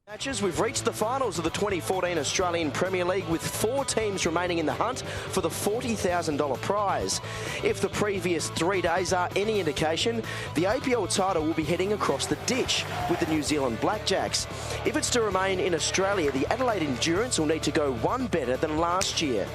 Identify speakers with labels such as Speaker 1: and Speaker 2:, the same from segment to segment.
Speaker 1: Matches, we've reached the finals of the 2014 Australian Premier League with 4 teams remaining in the hunt for the $40,000 prize. If the previous 3 days are any indication, the APL title will be heading across the ditch with the New Zealand Blackjacks. If it's to remain in Australia, the Adelaide Endurance will need to go one better than last year.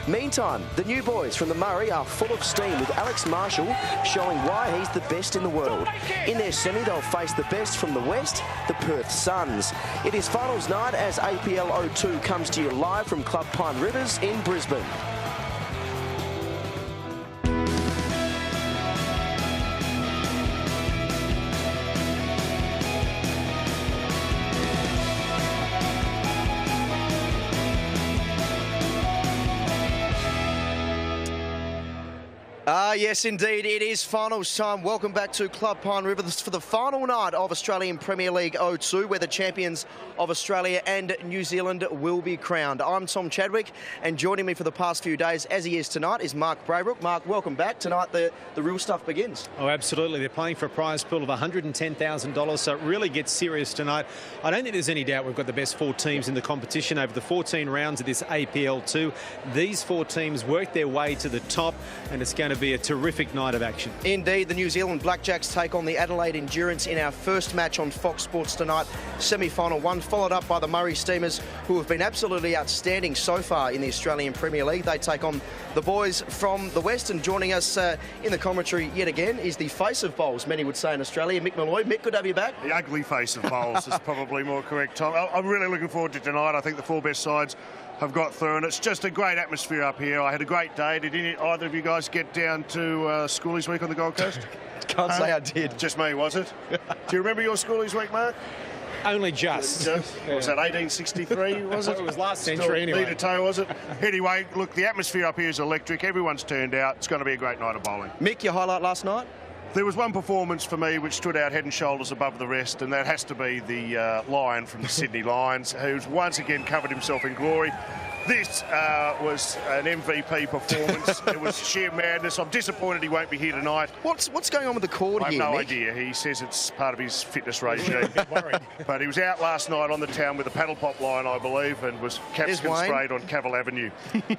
Speaker 1: Meantime, the new boys from the Murray are full of steam with Alex Marshall showing why he's the best in the world. In their semi, they'll face the best from the West, the Perth Suns. It is finals night as APL 02 comes to you live from Club Pine Rivers in Brisbane. Yes, indeed, it is finals time. Welcome back to Club Pine Rivers for the final night of Australian Premier League 02, where the champions of Australia and New Zealand will be crowned. I'm Tom Chadwick, and joining me for the past few days, as he is tonight, is Mark Braybrook. Mark, welcome back. Tonight, the real stuff begins. Oh, absolutely. They're playing for a prize pool of $110,000, so it really gets serious tonight. I don't think there's any doubt we've got the best 4 teams in the competition over the 14 rounds of this APL 2. These 4 teams work their way to the top, and it's going to be a terrific night of action. Indeed, the New Zealand Blackjacks take on the Adelaide Endurance in our first match on Fox Sports tonight, semi-final 1, followed up by the Murray Steamers, who have been absolutely outstanding so far in the Australian Premier League. They take on the boys from the West, and joining us in the commentary yet again is the face of bowls, many would say in Australia, Mick Malloy. Mick, good to have you back.
Speaker 2: The ugly face of bowls is probably more correct, Tom. I'm really looking forward to tonight. I think the 4 best sides have got through, and it's just a great atmosphere up here. I had a great day. Did either of you guys get down to Schoolies Week on the Gold Coast?
Speaker 1: Can't say I did.
Speaker 2: Just me, was it? Do you remember your Schoolies Week, Mark?
Speaker 3: Only just.
Speaker 2: Yeah. Was that 1863, was it?
Speaker 3: It was last century anyway.
Speaker 2: Lead to toe, was it? Anyway, look, the atmosphere up here is electric. Everyone's turned out. It's going to be a great night of bowling.
Speaker 1: Mick, your highlight last night?
Speaker 2: There was one performance for me which stood out head and shoulders above the rest, and that has to be the Lion from the Sydney Lions, who's once again covered himself in glory. This was an MVP performance. It was sheer madness. I'm disappointed he won't be here tonight.
Speaker 1: What's going on with the cord here,
Speaker 2: I have no
Speaker 1: Mick?
Speaker 2: idea. He says it's part of his fitness regime. But he was out last night on the town with a paddle pop line, I believe, and was capsicum sprayed on Cavill Avenue.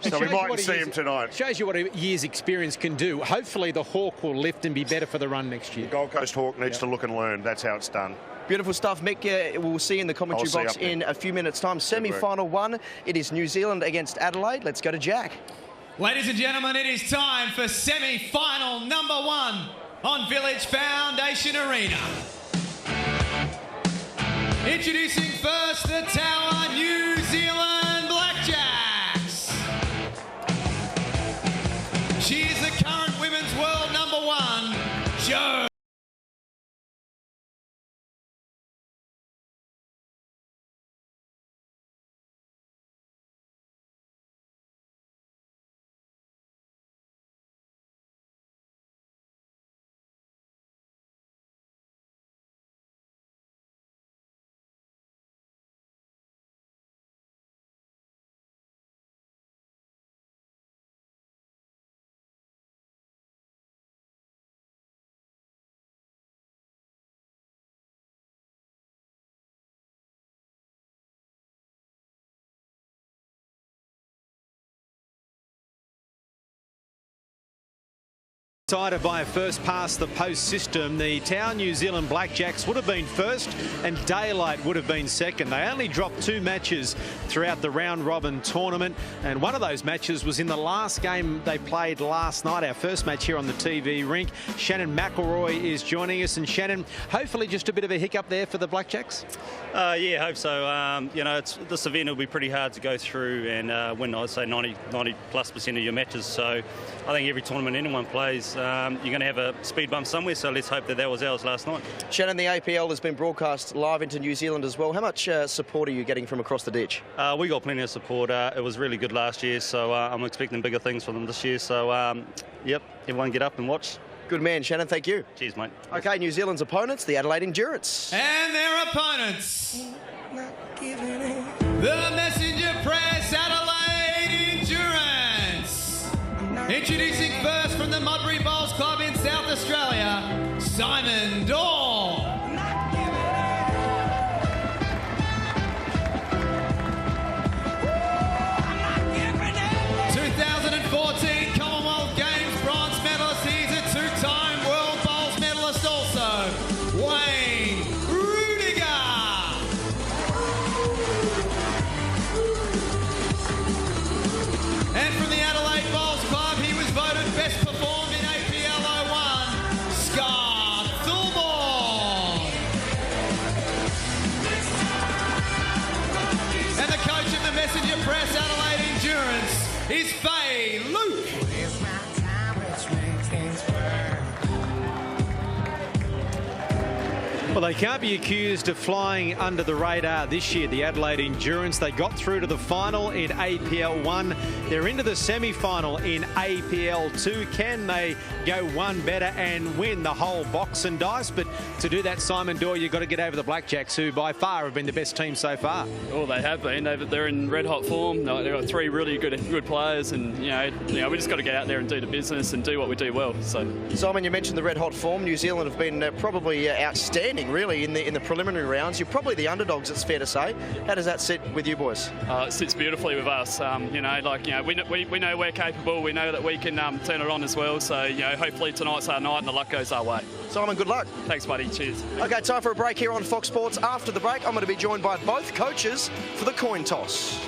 Speaker 2: So we mightn't see him tonight.
Speaker 3: Shows you what a year's experience can do. Hopefully the Hawk will lift and be better for the run next year.
Speaker 2: The Gold Coast Hawk needs to look and learn. That's how it's done.
Speaker 1: Beautiful stuff, Mick. We'll see you in the commentary box in a few minutes' time. Semi-final 1, it is New Zealand against Adelaide. Let's go to Jack.
Speaker 4: Ladies and gentlemen, it is time for semi-final number 1 on Village Foundation Arena. Introducing first the Tower New Zealand Blackjacks. She is the current women's world number 1, Jo.
Speaker 3: Decided by a first past the post system, the Town New Zealand Blackjacks would have been first and Daylight would have been second. They only dropped 2 matches throughout the round robin tournament, and one of those matches was in the last game they played last night, our first match here on the TV rink. Shannon McElroy is joining us, and Shannon, hopefully just a bit of a hiccup there for the Blackjacks?
Speaker 5: Yeah, I hope so. You know, this event will be pretty hard to go through and win, I'd say 90+% of your matches, so I think every tournament anyone plays, you're going to have a speed bump somewhere, so let's hope that was ours last night.
Speaker 1: Shannon, the APL has been broadcast live into New Zealand as well. How much support are you getting from across the ditch?
Speaker 5: We got plenty of support. It was really good last year, so I'm expecting bigger things from them this year. So, yep, everyone get up and watch.
Speaker 1: Good man, Shannon, thank you.
Speaker 5: Cheers, mate.
Speaker 1: Okay, New Zealand's opponents, the Adelaide Endurance.
Speaker 4: And their opponents, the Messenger Press Adelaide Endurance. Introducing first from the Modbury Bowls Club in South Australia, Simon Dahl. is Faye Luke.
Speaker 3: Well, they can't be accused of flying under the radar this year, the Adelaide Endurance. They got through to the final in APL 1. They're into the semi-final in APL 2. Can they go one better and win the whole box and dice? But to do that, Simon Doyle, you've got to get over the Blackjacks, who by far have been the best team so far.
Speaker 6: Oh, they have been. They're in red-hot form. They've got three really good players, and you know we just got to get out there and do the business and do what we do well. So,
Speaker 1: Simon, you mentioned the red-hot form. New Zealand have been probably outstanding, really, in the preliminary rounds. You're probably the underdogs, it's fair to say. How does that sit with you boys?
Speaker 6: it sits beautifully with us. We know we're capable. We know that we can turn it on as well. So, hopefully tonight's our night and the luck goes our way.
Speaker 1: Simon, good luck.
Speaker 6: Thanks, buddy. Cheers.
Speaker 1: Okay, time for a break here on Fox Sports. After the break, I'm going to be joined by both coaches for the coin toss.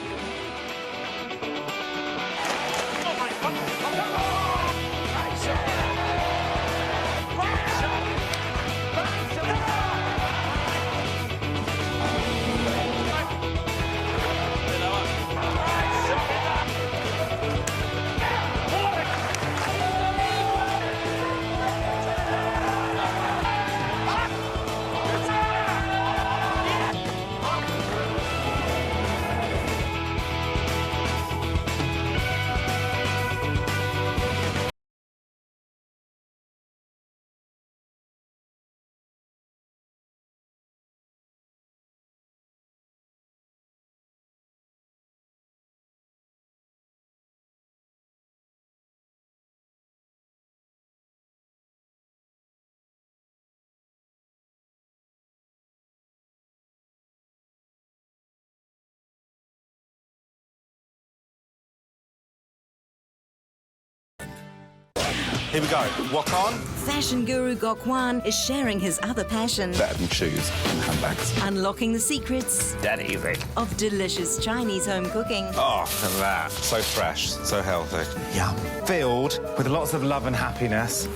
Speaker 7: Here we go. Walk on.
Speaker 8: Fashion guru Gok Wan is sharing his other passion.
Speaker 7: Better than shoes and handbags.
Speaker 8: Unlocking the secrets
Speaker 7: Dead easy.
Speaker 8: of delicious Chinese home cooking.
Speaker 7: Oh, look at that. So fresh, so healthy. Yum. Filled with lots of love and happiness.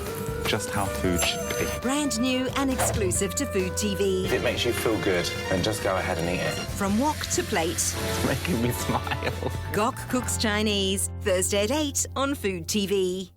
Speaker 7: Just how food should be.
Speaker 8: Brand new and exclusive to Food TV.
Speaker 7: If it makes you feel good, then just go ahead and eat it.
Speaker 8: From wok to plate,
Speaker 7: It's making me smile.
Speaker 8: Gok Cooks Chinese. Thursday at 8 on Food TV.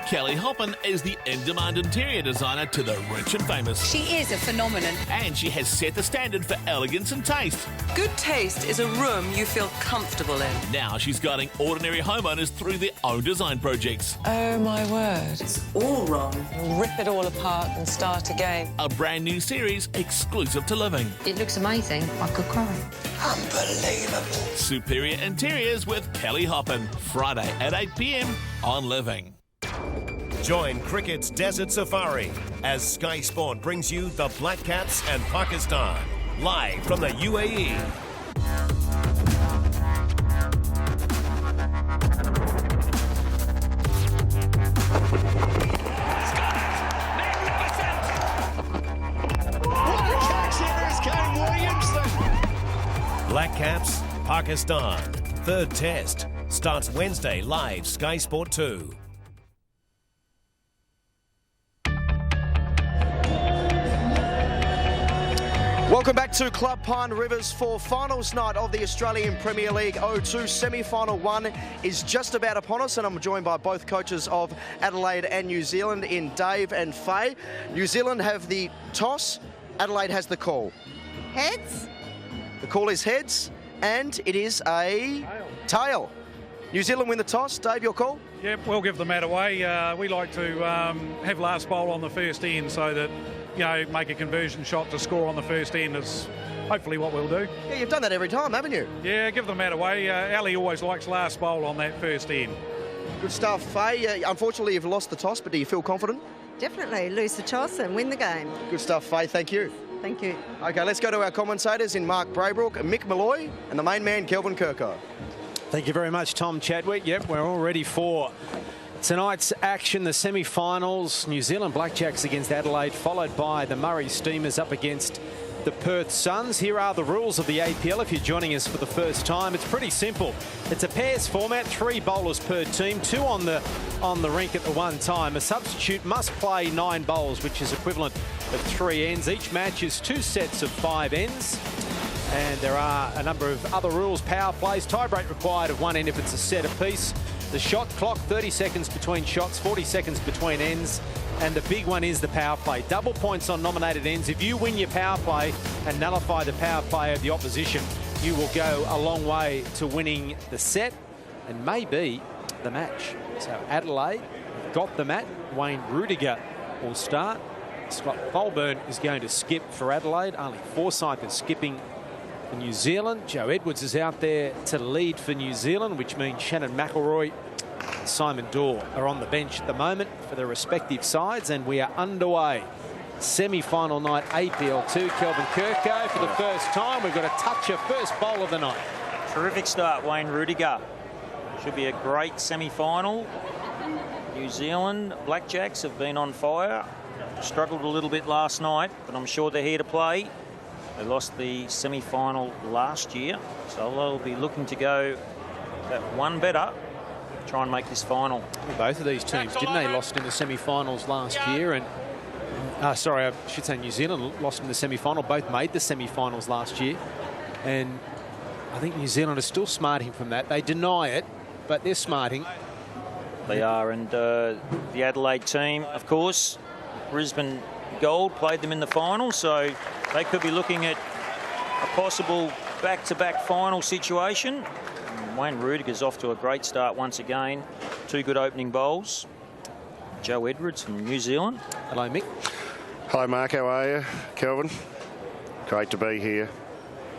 Speaker 9: Kelly Hoppen is the in-demand interior designer to the rich and famous.
Speaker 10: She is a phenomenon.
Speaker 9: And she has set the standard for elegance and taste.
Speaker 10: Good taste is a room you feel comfortable in.
Speaker 9: Now she's guiding ordinary homeowners through their own design projects.
Speaker 10: Oh my word. It's all wrong. Rip it all apart and start again.
Speaker 9: A brand new series exclusive to Living.
Speaker 10: It looks amazing. I could cry.
Speaker 7: Unbelievable.
Speaker 9: Superior Interiors with Kelly Hoppen. Friday at 8 p.m. on Living.
Speaker 11: Join cricket's Desert Safari as Sky Sport brings you the Blackcats and Pakistan, live from the UAE. Blackcaps, Pakistan. Third test starts Wednesday live Sky Sport 2.
Speaker 1: Welcome back to Club Pine Rivers for finals night of the Australian Premier League 02. Semi-final 1 is just about upon us, and I'm joined by both coaches of Adelaide and New Zealand in Dave and Faye. New Zealand have the toss, Adelaide has the call.
Speaker 10: Heads?
Speaker 1: The call is heads, and it is a tail. New Zealand win the toss. Dave, your call?
Speaker 12: Yep, we'll give the mat away. We like to have last bowl on the first end so that, make a conversion shot to score on the first end is hopefully what we'll do.
Speaker 1: Yeah, you've done that every time, haven't you?
Speaker 12: Yeah, give the mat away. Ali always likes last bowl on that first end.
Speaker 1: Good stuff, Faye. Unfortunately, you've lost the toss, but do you feel confident?
Speaker 10: Definitely. Lose the toss and win the game.
Speaker 1: Good stuff, Faye. Thank you.
Speaker 10: Thank you.
Speaker 1: Okay, let's go to our commentators in Mark Braybrook, Mick Malloy, and the main man, Kelvin Kirko.
Speaker 3: Thank you very much, Tom Chadwick. Yep, we're all ready for tonight's action, the semi-finals. New Zealand Blackjacks against Adelaide, followed by the Murray Steamers up against the Perth Suns. Here are the rules of the APL if you're joining us for the first time. It's pretty simple. It's a pairs format, 3 bowlers per team, 2 on the rink at the one time. A substitute must play 9 bowls, which is equivalent of 3 ends. Each match is 2 sets of 5 ends. And there are a number of other rules, power plays, tie break required of one end if it's a set apiece. The shot clock, 30 seconds between shots, 40 seconds between ends. And the big one is the power play. Double points on nominated ends. If you win your power play and nullify the power play of the opposition, you will go a long way to winning the set and maybe the match. So Adelaide got the mat. Wayne Rudiger will start. Scott Colburn is going to skip for Adelaide. Only Forsyth is skipping for New Zealand. Joe Edwards is out there to lead for New Zealand, which means Shannon McElroy and Simon Dorr are on the bench at the moment for their respective sides, and we are underway. Semi-final night APL 2. Kelvin Kirko for the first time. We've got a toucher first bowl of the night.
Speaker 13: Terrific start, Wayne Rudiger. Should be a great semi-final. New Zealand Blackjacks have been on fire. Struggled a little bit last night, but I'm sure they're here to play. They lost the semi-final last year, so they'll be looking to go that one better, try and make this final.
Speaker 3: Both of these teams, didn't they, lost in the semi-finals last year? And sorry, I should say New Zealand lost in the semi-final. Both made the semi-finals last year. And I think New Zealand are still smarting from that. They deny it, but they're smarting.
Speaker 13: They are, and the Adelaide team, of course, Brisbane Gold played them in the final, so they could be looking at a possible back-to-back final situation. And Wayne Rudiger's off to a great start once again. 2 good opening bowls. Joe Edwards from New Zealand.
Speaker 3: Hello, Mick.
Speaker 2: Hi, Mark. How are you? Kelvin? Great to be here.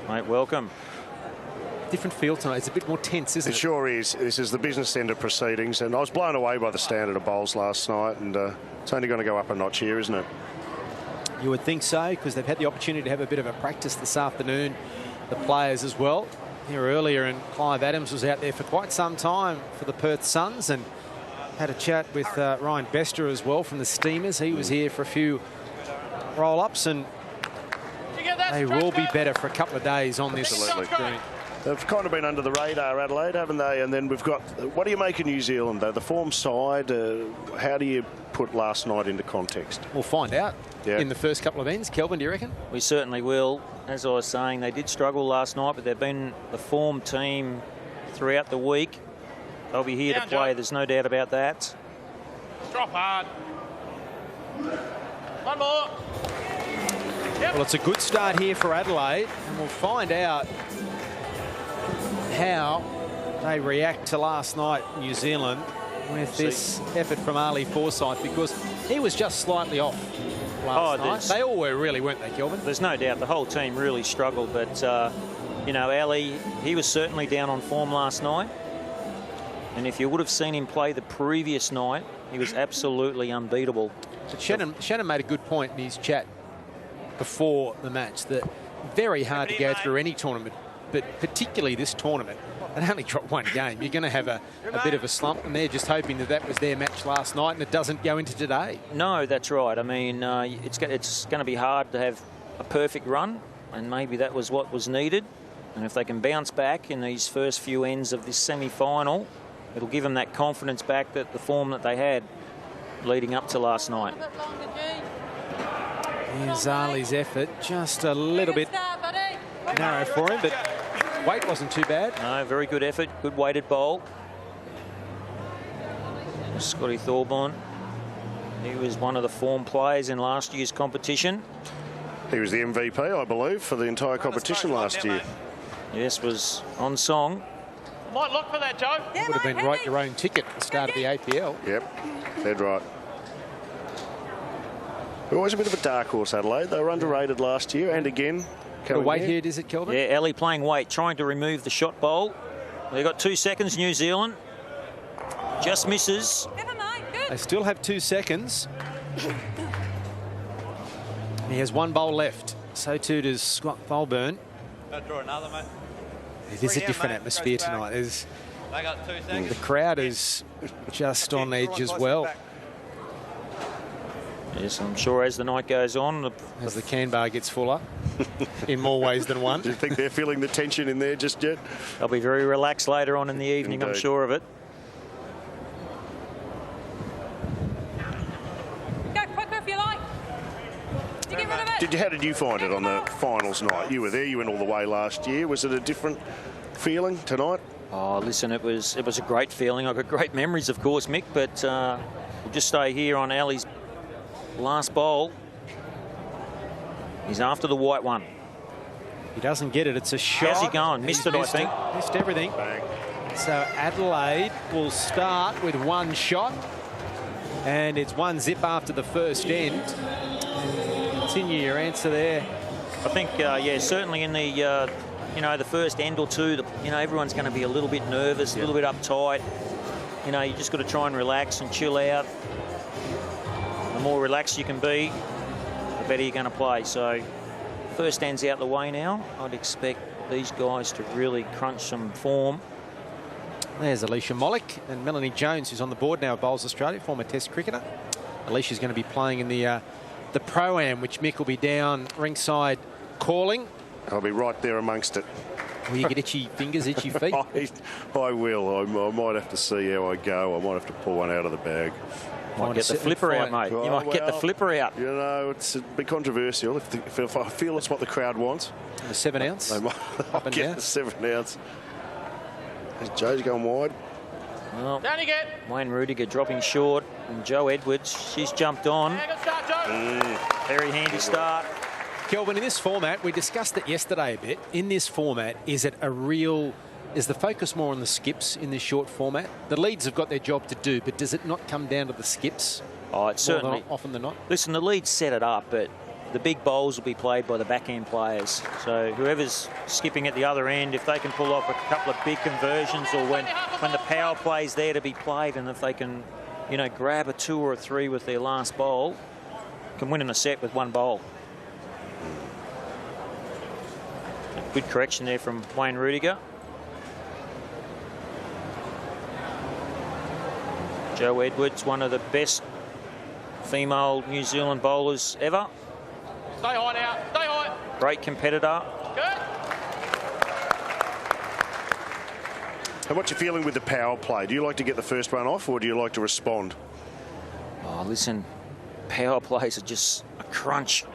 Speaker 13: Mate, welcome.
Speaker 3: Different feel tonight. It's a bit more tense, isn't it?
Speaker 2: It sure is. This is the business end of proceedings, and I was blown away by the standard of bowls last night, and it's only going to go up a notch here, isn't it?
Speaker 3: You would think so, because they've had the opportunity to have a bit of a practice this afternoon, the players as well. Here earlier, and Clive Adams was out there for quite some time for the Perth Suns, and had a chat with Ryan Bester as well from the Steamers. He was here for a few roll-ups, and they will be better for a couple of days on this green.
Speaker 2: They've kind of been under the radar, Adelaide, haven't they? And then we've got, what do you make of New Zealand, though? The form side, how do you put last night into context?
Speaker 3: We'll find out in the first couple of ends. Kelvin, do you reckon?
Speaker 13: We certainly will. As I was saying, they did struggle last night, but they've been the form team throughout the week. They'll be here to play, there's no doubt about that.
Speaker 14: Drop hard. One more.
Speaker 3: Well, it's a good start here for Adelaide, and we'll find out how they react to last night, New Zealand, with this effort from Ali Forsyth, because he was just slightly off last night. They all were, really, weren't they, Kelvin?
Speaker 13: There's no doubt the whole team really struggled, but you know, Ali, he was certainly down on form last night, and if you would have seen him play the previous night, he was absolutely unbeatable.
Speaker 3: But Shannon made a good point in his chat before the match, that very hard to go through any tournament, but particularly this tournament. They only dropped one game. You're going to have a bit of a slump, and they're just hoping that that was their match last night and it doesn't go into today.
Speaker 13: No, that's right. I mean, it's going to be hard to have a perfect run, and maybe that was what was needed. And if they can bounce back in these first few ends of this semi-final, it'll give them that confidence back, that the form that they had leading up to last night.
Speaker 3: Here's Ali's effort, just a little bit narrow for him, but weight wasn't too bad.
Speaker 13: No, very good effort, good weighted bowl. Scotty Thorburn, he was one of the form players in last year's competition.
Speaker 2: He was the MVP, I believe, for the entire competition last year.
Speaker 13: Yes, was on song.
Speaker 14: Might look for that, Joe.
Speaker 3: Would have been write your own ticket at the start of the APL.
Speaker 2: Yep, dead right. They're always a bit of a dark horse, Adelaide. They were underrated last year, and again.
Speaker 3: The weight here, is it, Kelvin?
Speaker 13: Yeah, Ali playing weight, trying to remove the shot bowl. They've got 2 seconds, New Zealand. Just misses.
Speaker 3: They still have 2 seconds. He has 1 bowl left. So too does Scott Thorburn.
Speaker 14: Draw another, mate.
Speaker 3: It is a different atmosphere tonight.
Speaker 14: They got 2 seconds.
Speaker 3: The crowd is just on edge as well.
Speaker 13: Yes, I'm sure as the night goes on,
Speaker 3: as the can bar gets fuller, in more ways than one.
Speaker 2: Do you think they're feeling the tension in there just yet?
Speaker 13: They'll be very relaxed later on in the evening, I'm sure of it.
Speaker 2: Did How did you find it on the finals night? You were there. You went all the way last year. Was it a different feeling tonight?
Speaker 13: Oh, listen, it was a great feeling. I've got great memories, of course, Mick, but we'll just stay here on Ali's last bowl. He's after the white one.
Speaker 3: He doesn't get it. It's a shot.
Speaker 13: How's he going? Missed it, I think.
Speaker 3: Missed everything.
Speaker 2: Bang.
Speaker 3: So Adelaide will start with one shot. And it's 1-0 after the first end. Continue your answer there.
Speaker 13: I think, yeah, certainly in the, the first end or two, everyone's going to be a little bit nervous, a little bit uptight. You just got to try and relax and chill out. The more relaxed you can be, the better you're going to play. So first end's out the way now. I'd expect these guys to really crunch some form.
Speaker 3: There's Alicia Mollick and Melanie Jones, who's on the board now at Bowls Australia, former Test cricketer. Alicia's going to be playing in the Pro-Am, which Mick will be down ringside calling.
Speaker 2: I'll be right there amongst it.
Speaker 3: Will you get itchy fingers, itchy feet?
Speaker 2: I will. I might have to see how I go. I might have to pull one out of the bag.
Speaker 13: Might get the flipper out, mate. You might get the flipper out.
Speaker 2: You know, it's a bit controversial. If I feel it's what the crowd wants.
Speaker 3: The 7 ounce?
Speaker 2: They might get the 7 ounce. Joe's going wide.
Speaker 13: Well, down you get. Wayne Rudiger dropping short, and Joe Edwards, she's jumped on.
Speaker 14: Yeah, good start, Joe.
Speaker 13: Very handy start.
Speaker 3: Kelvin, in this format, we discussed it yesterday a bit. In this format, is the focus more on the skips in this short format? The leads have got their job to do, but does it not come down to the skips?
Speaker 13: Oh, it's certainly.
Speaker 3: Often than not.
Speaker 13: Listen, the leads set it up, but the big bowls will be played by the backhand players. So whoever's skipping at the other end, if they can pull off a couple of big conversions, or when the power play's there to be played, and if they can, grab a 2 or a 3 with their last bowl, can win in a set with one bowl. Good correction there from Wayne Rudiger. Joe Edwards, one of the best female New Zealand bowlers ever.
Speaker 14: Stay high now. Stay high.
Speaker 13: Great competitor.
Speaker 14: Good.
Speaker 2: And what's your feeling with the power play? Do you like to get the first one off, or do you like to respond?
Speaker 13: Oh, listen, power plays are just a crunch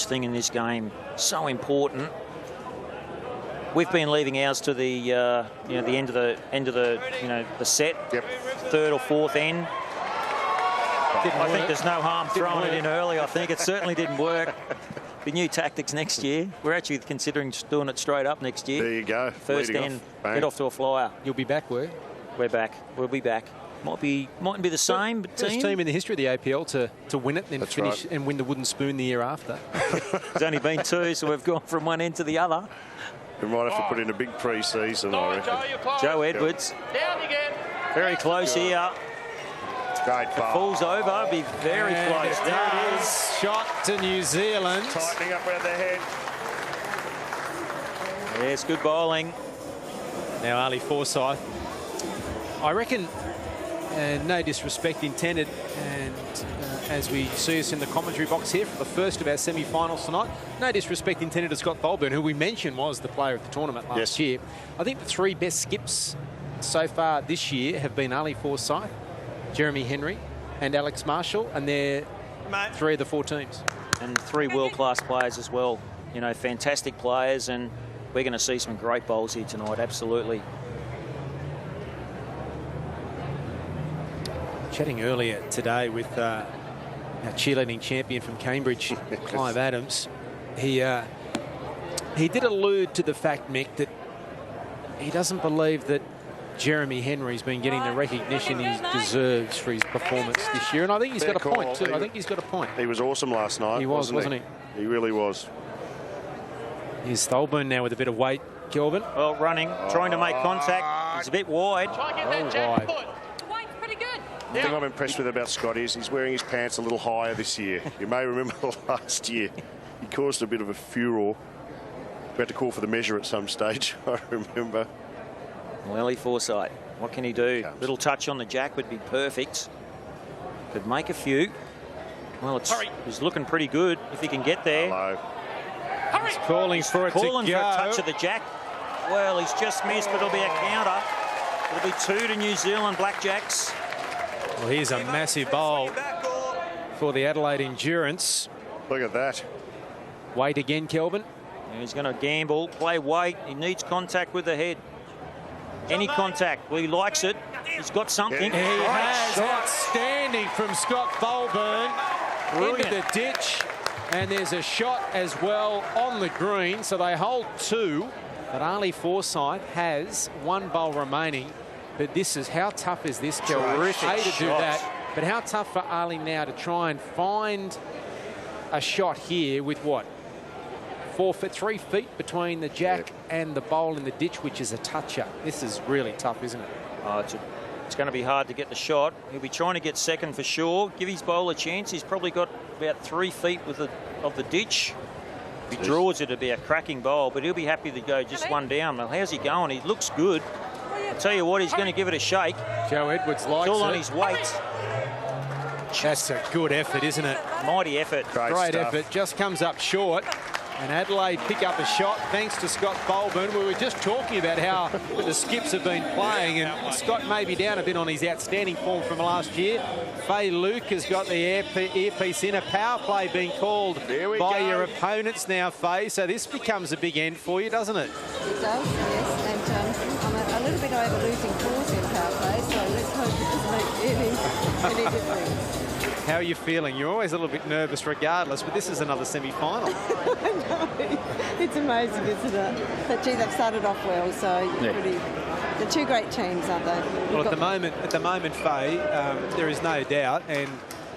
Speaker 13: thing in this game. So important. We've been leaving ours to the the end of the set.
Speaker 2: Yep.
Speaker 13: Third or fourth end. I think there's no harm throwing it in early. I think it certainly didn't work. The new tactics next year. We're actually considering doing it straight up next year.
Speaker 2: There you go.
Speaker 13: First end, get off to a flyer.
Speaker 3: You'll be back, where?
Speaker 13: We're back. We'll be back. Mightn't be the same
Speaker 3: first team in the history of the APL to win it, then finish and win the wooden spoon the year after.
Speaker 13: There's only been 2, so we've gone from one end to the other.
Speaker 2: We might have to put in a big pre-season, I reckon.
Speaker 13: Joe Edwards.
Speaker 14: Down again.
Speaker 13: Very close here.
Speaker 2: Great ball.
Speaker 13: Falls over, be very close.
Speaker 3: There it is. Shot to New Zealand.
Speaker 2: Tightening up around their head.
Speaker 13: Yes, good bowling.
Speaker 3: Now Ali Forsyth. I reckon, no disrespect intended, and as we see us in the commentary box here for the first of our semi-finals tonight, no disrespect intended to Scott Bolburn, who we mentioned was the player of the tournament last year. I think the 3 best skips so far this year have been Ali Forsyth, Jeremy Henry and Alex Marshall, and they're 3 of the 4 teams.
Speaker 13: And 3 world-class players as well. Fantastic players, and we're going to see some great bowls here tonight, absolutely.
Speaker 3: Chatting earlier today with our cheerleading champion from Cambridge, Clive Adams, he did allude to the fact, Mick, that he doesn't believe that Jeremy Henry's been getting the recognition he deserves for his performance this year, and I think he's got a point too. I think he's got a point.
Speaker 2: He was awesome last night.
Speaker 3: He was, wasn't he?
Speaker 2: He really was.
Speaker 3: Here's Stolburn now with a bit of weight, Kelvin.
Speaker 13: Well, running, trying to make contact. He's a bit wide.
Speaker 14: Try and get that jack foot. Wade's pretty good.
Speaker 2: The thing I'm impressed with about Scott is he's wearing his pants a little higher this year. You may remember last year he caused a bit of a furore. We had to call for the measure at some stage, I remember.
Speaker 13: Well, Ali Forsyth, what can he do? Little touch on the jack would be perfect. Could make a few. Well, he's looking pretty good if he can get there.
Speaker 2: Hello.
Speaker 3: He's calling for it to go.
Speaker 13: Calling for a touch of the jack. Well, he's just missed, but it'll be a counter. It'll be 2 to New Zealand Blackjacks.
Speaker 3: Well, here's a massive bowl for the Adelaide Endurance.
Speaker 2: Look at that.
Speaker 3: Wait again, Kelvin.
Speaker 13: He's going to gamble, play weight. He needs contact with the head. Any contact. Well, he likes it. He's got something.
Speaker 3: He has. Outstanding from Scott Bolburn. Into the ditch. And there's a shot as well on the green. So they hold 2. But Ali Forsyth has 1 bowl remaining. But this is, how tough is this, Kelvin?
Speaker 13: Terrific
Speaker 3: to do that. But how tough for Ali now to try and find a shot here with what? 3 feet between the jack and the bowl in the ditch, which is a toucher. This is really tough, isn't it?
Speaker 13: Oh, it's going to be hard to get the shot. He'll be trying to get second for sure. Give his bowl a chance. He's probably got about 3 feet of the ditch. If he draws it, it'll be a cracking bowl, but he'll be happy to go just 1 down. Well, how's he going? He looks good. I'll tell you what, he's going to give it a shake.
Speaker 3: Joe Edwards likes
Speaker 13: it's all
Speaker 3: it.
Speaker 13: on his weight.
Speaker 3: That's a good effort, isn't it?
Speaker 13: Mighty effort.
Speaker 3: Great effort. Just comes up short. And Adelaide pick up a shot thanks to Scott Bolburn. We were just talking about how the skips have been playing, and Scott may be down a bit on his outstanding form from last year. Faye Luke has got the earpiece in. A power play being called by your opponents now, Faye. So this becomes a big end for you, doesn't it?
Speaker 15: It does, yes. And I'm a little bit over losing calls in power play, so let's hope it doesn't make any difference.
Speaker 3: How are you feeling? You're always a little bit nervous regardless, but this is another semi-final.
Speaker 15: I know. It's amazing, isn't it? But, gee, they've started off well, so they're 2 great teams, aren't they?
Speaker 3: Well, at the moment, Faye, there is no doubt, and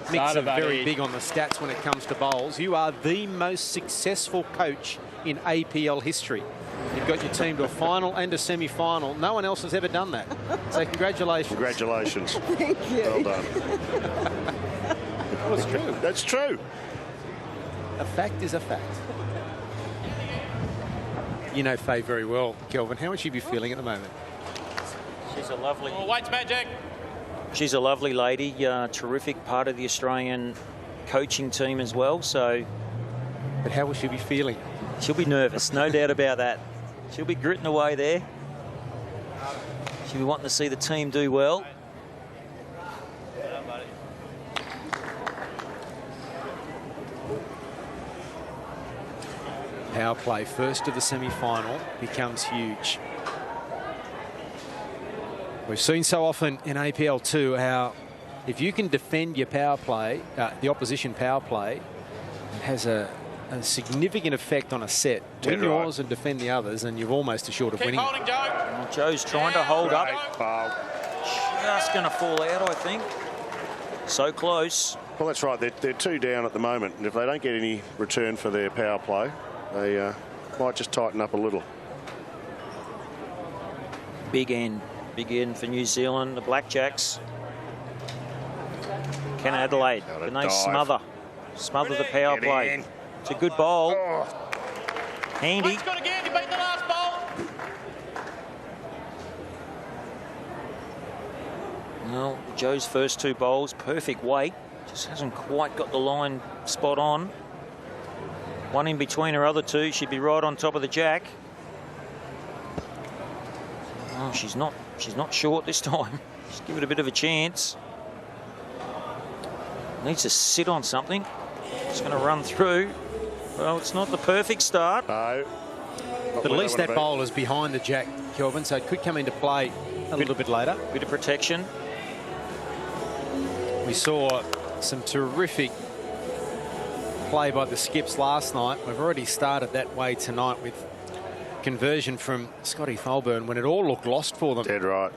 Speaker 3: Mick's very big on the stats when it comes to bowls. You are the most successful coach in APL history. You've got your team to a final and a semi-final. No one else has ever done that. So congratulations.
Speaker 2: Congratulations.
Speaker 15: Thank you.
Speaker 2: Well done.
Speaker 3: Well, it's true.
Speaker 2: That's true.
Speaker 3: A fact is a fact. You know Faye very well, Kelvin. How would she be feeling at the moment?
Speaker 13: She's a lovely...
Speaker 14: Weights magic.
Speaker 13: She's a lovely lady, terrific part of the Australian coaching team as well. So,
Speaker 3: but how will she be feeling?
Speaker 13: She'll be nervous, no doubt about that. She'll be gritting away there. She'll be wanting to see the team do well.
Speaker 3: Power play, first of the semi-final, becomes huge. We've seen so often in APL too how if you can defend your power play, the opposition power play, it has a significant effect on a set. Win yours and defend the others, and you're almost assured of winning.
Speaker 14: Holding, Joe.
Speaker 13: Well, Joe's trying to hold up. Just going to fall out, I think. So close.
Speaker 2: Well, that's right. They're 2 down at the moment, and if they don't get any return for their power play, they might just tighten up a little.
Speaker 13: Big end for New Zealand, the Blackjacks. Can Adelaide, can they smother the power play? It's a good bowl. Handy.
Speaker 14: He's got again. He beat the last bowl.
Speaker 13: Well, Joe's first 2 bowls, perfect weight. Just hasn't quite got the line spot on. 1 in between her other 2. She'd be right on top of the jack. Oh, she's not short this time. Just give it a bit of a chance. Needs to sit on something. It's going to run through. Well, it's not the perfect start.
Speaker 2: No.
Speaker 3: But at least that bowl is behind the jack, Kelvin, so it could come into play a little bit later.
Speaker 13: Bit of protection.
Speaker 3: We saw some terrific play by the skips last night. We've already started that way tonight with conversion from Scotty Tholburn when it all looked lost for them.
Speaker 2: Dead right.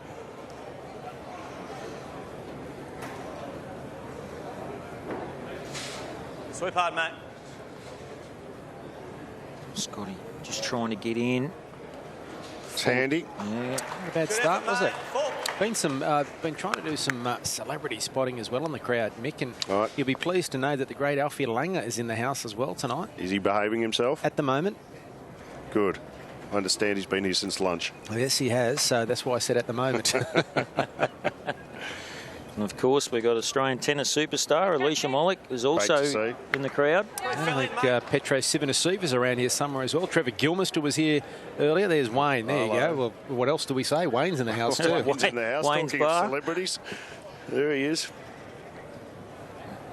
Speaker 14: Sweep hard, mate.
Speaker 13: Scotty just trying to get in.
Speaker 2: It's handy.
Speaker 13: Yeah.
Speaker 3: Not a bad start, was it? Been trying to do some celebrity spotting as well on the crowd, Mick, and you'll be pleased to know that the great Alfie Langer is in the house as well tonight.
Speaker 2: Is he behaving himself?
Speaker 3: At the moment.
Speaker 2: Good. I understand he's been here since lunch.
Speaker 3: Yes, he has, so that's why I said at the moment.
Speaker 13: And of course, we've got Australian tennis superstar Alicia Molik, who's also in the crowd.
Speaker 3: I think Petro Sivanaseva is around here somewhere as well. Trevor Gilmister was here earlier. There's Wayne. There you go. Well, what else do we say? Wayne's in the house too.
Speaker 2: Wayne's in the house.
Speaker 13: Wayne's
Speaker 2: talking
Speaker 13: bar.
Speaker 2: of celebrities. There he is.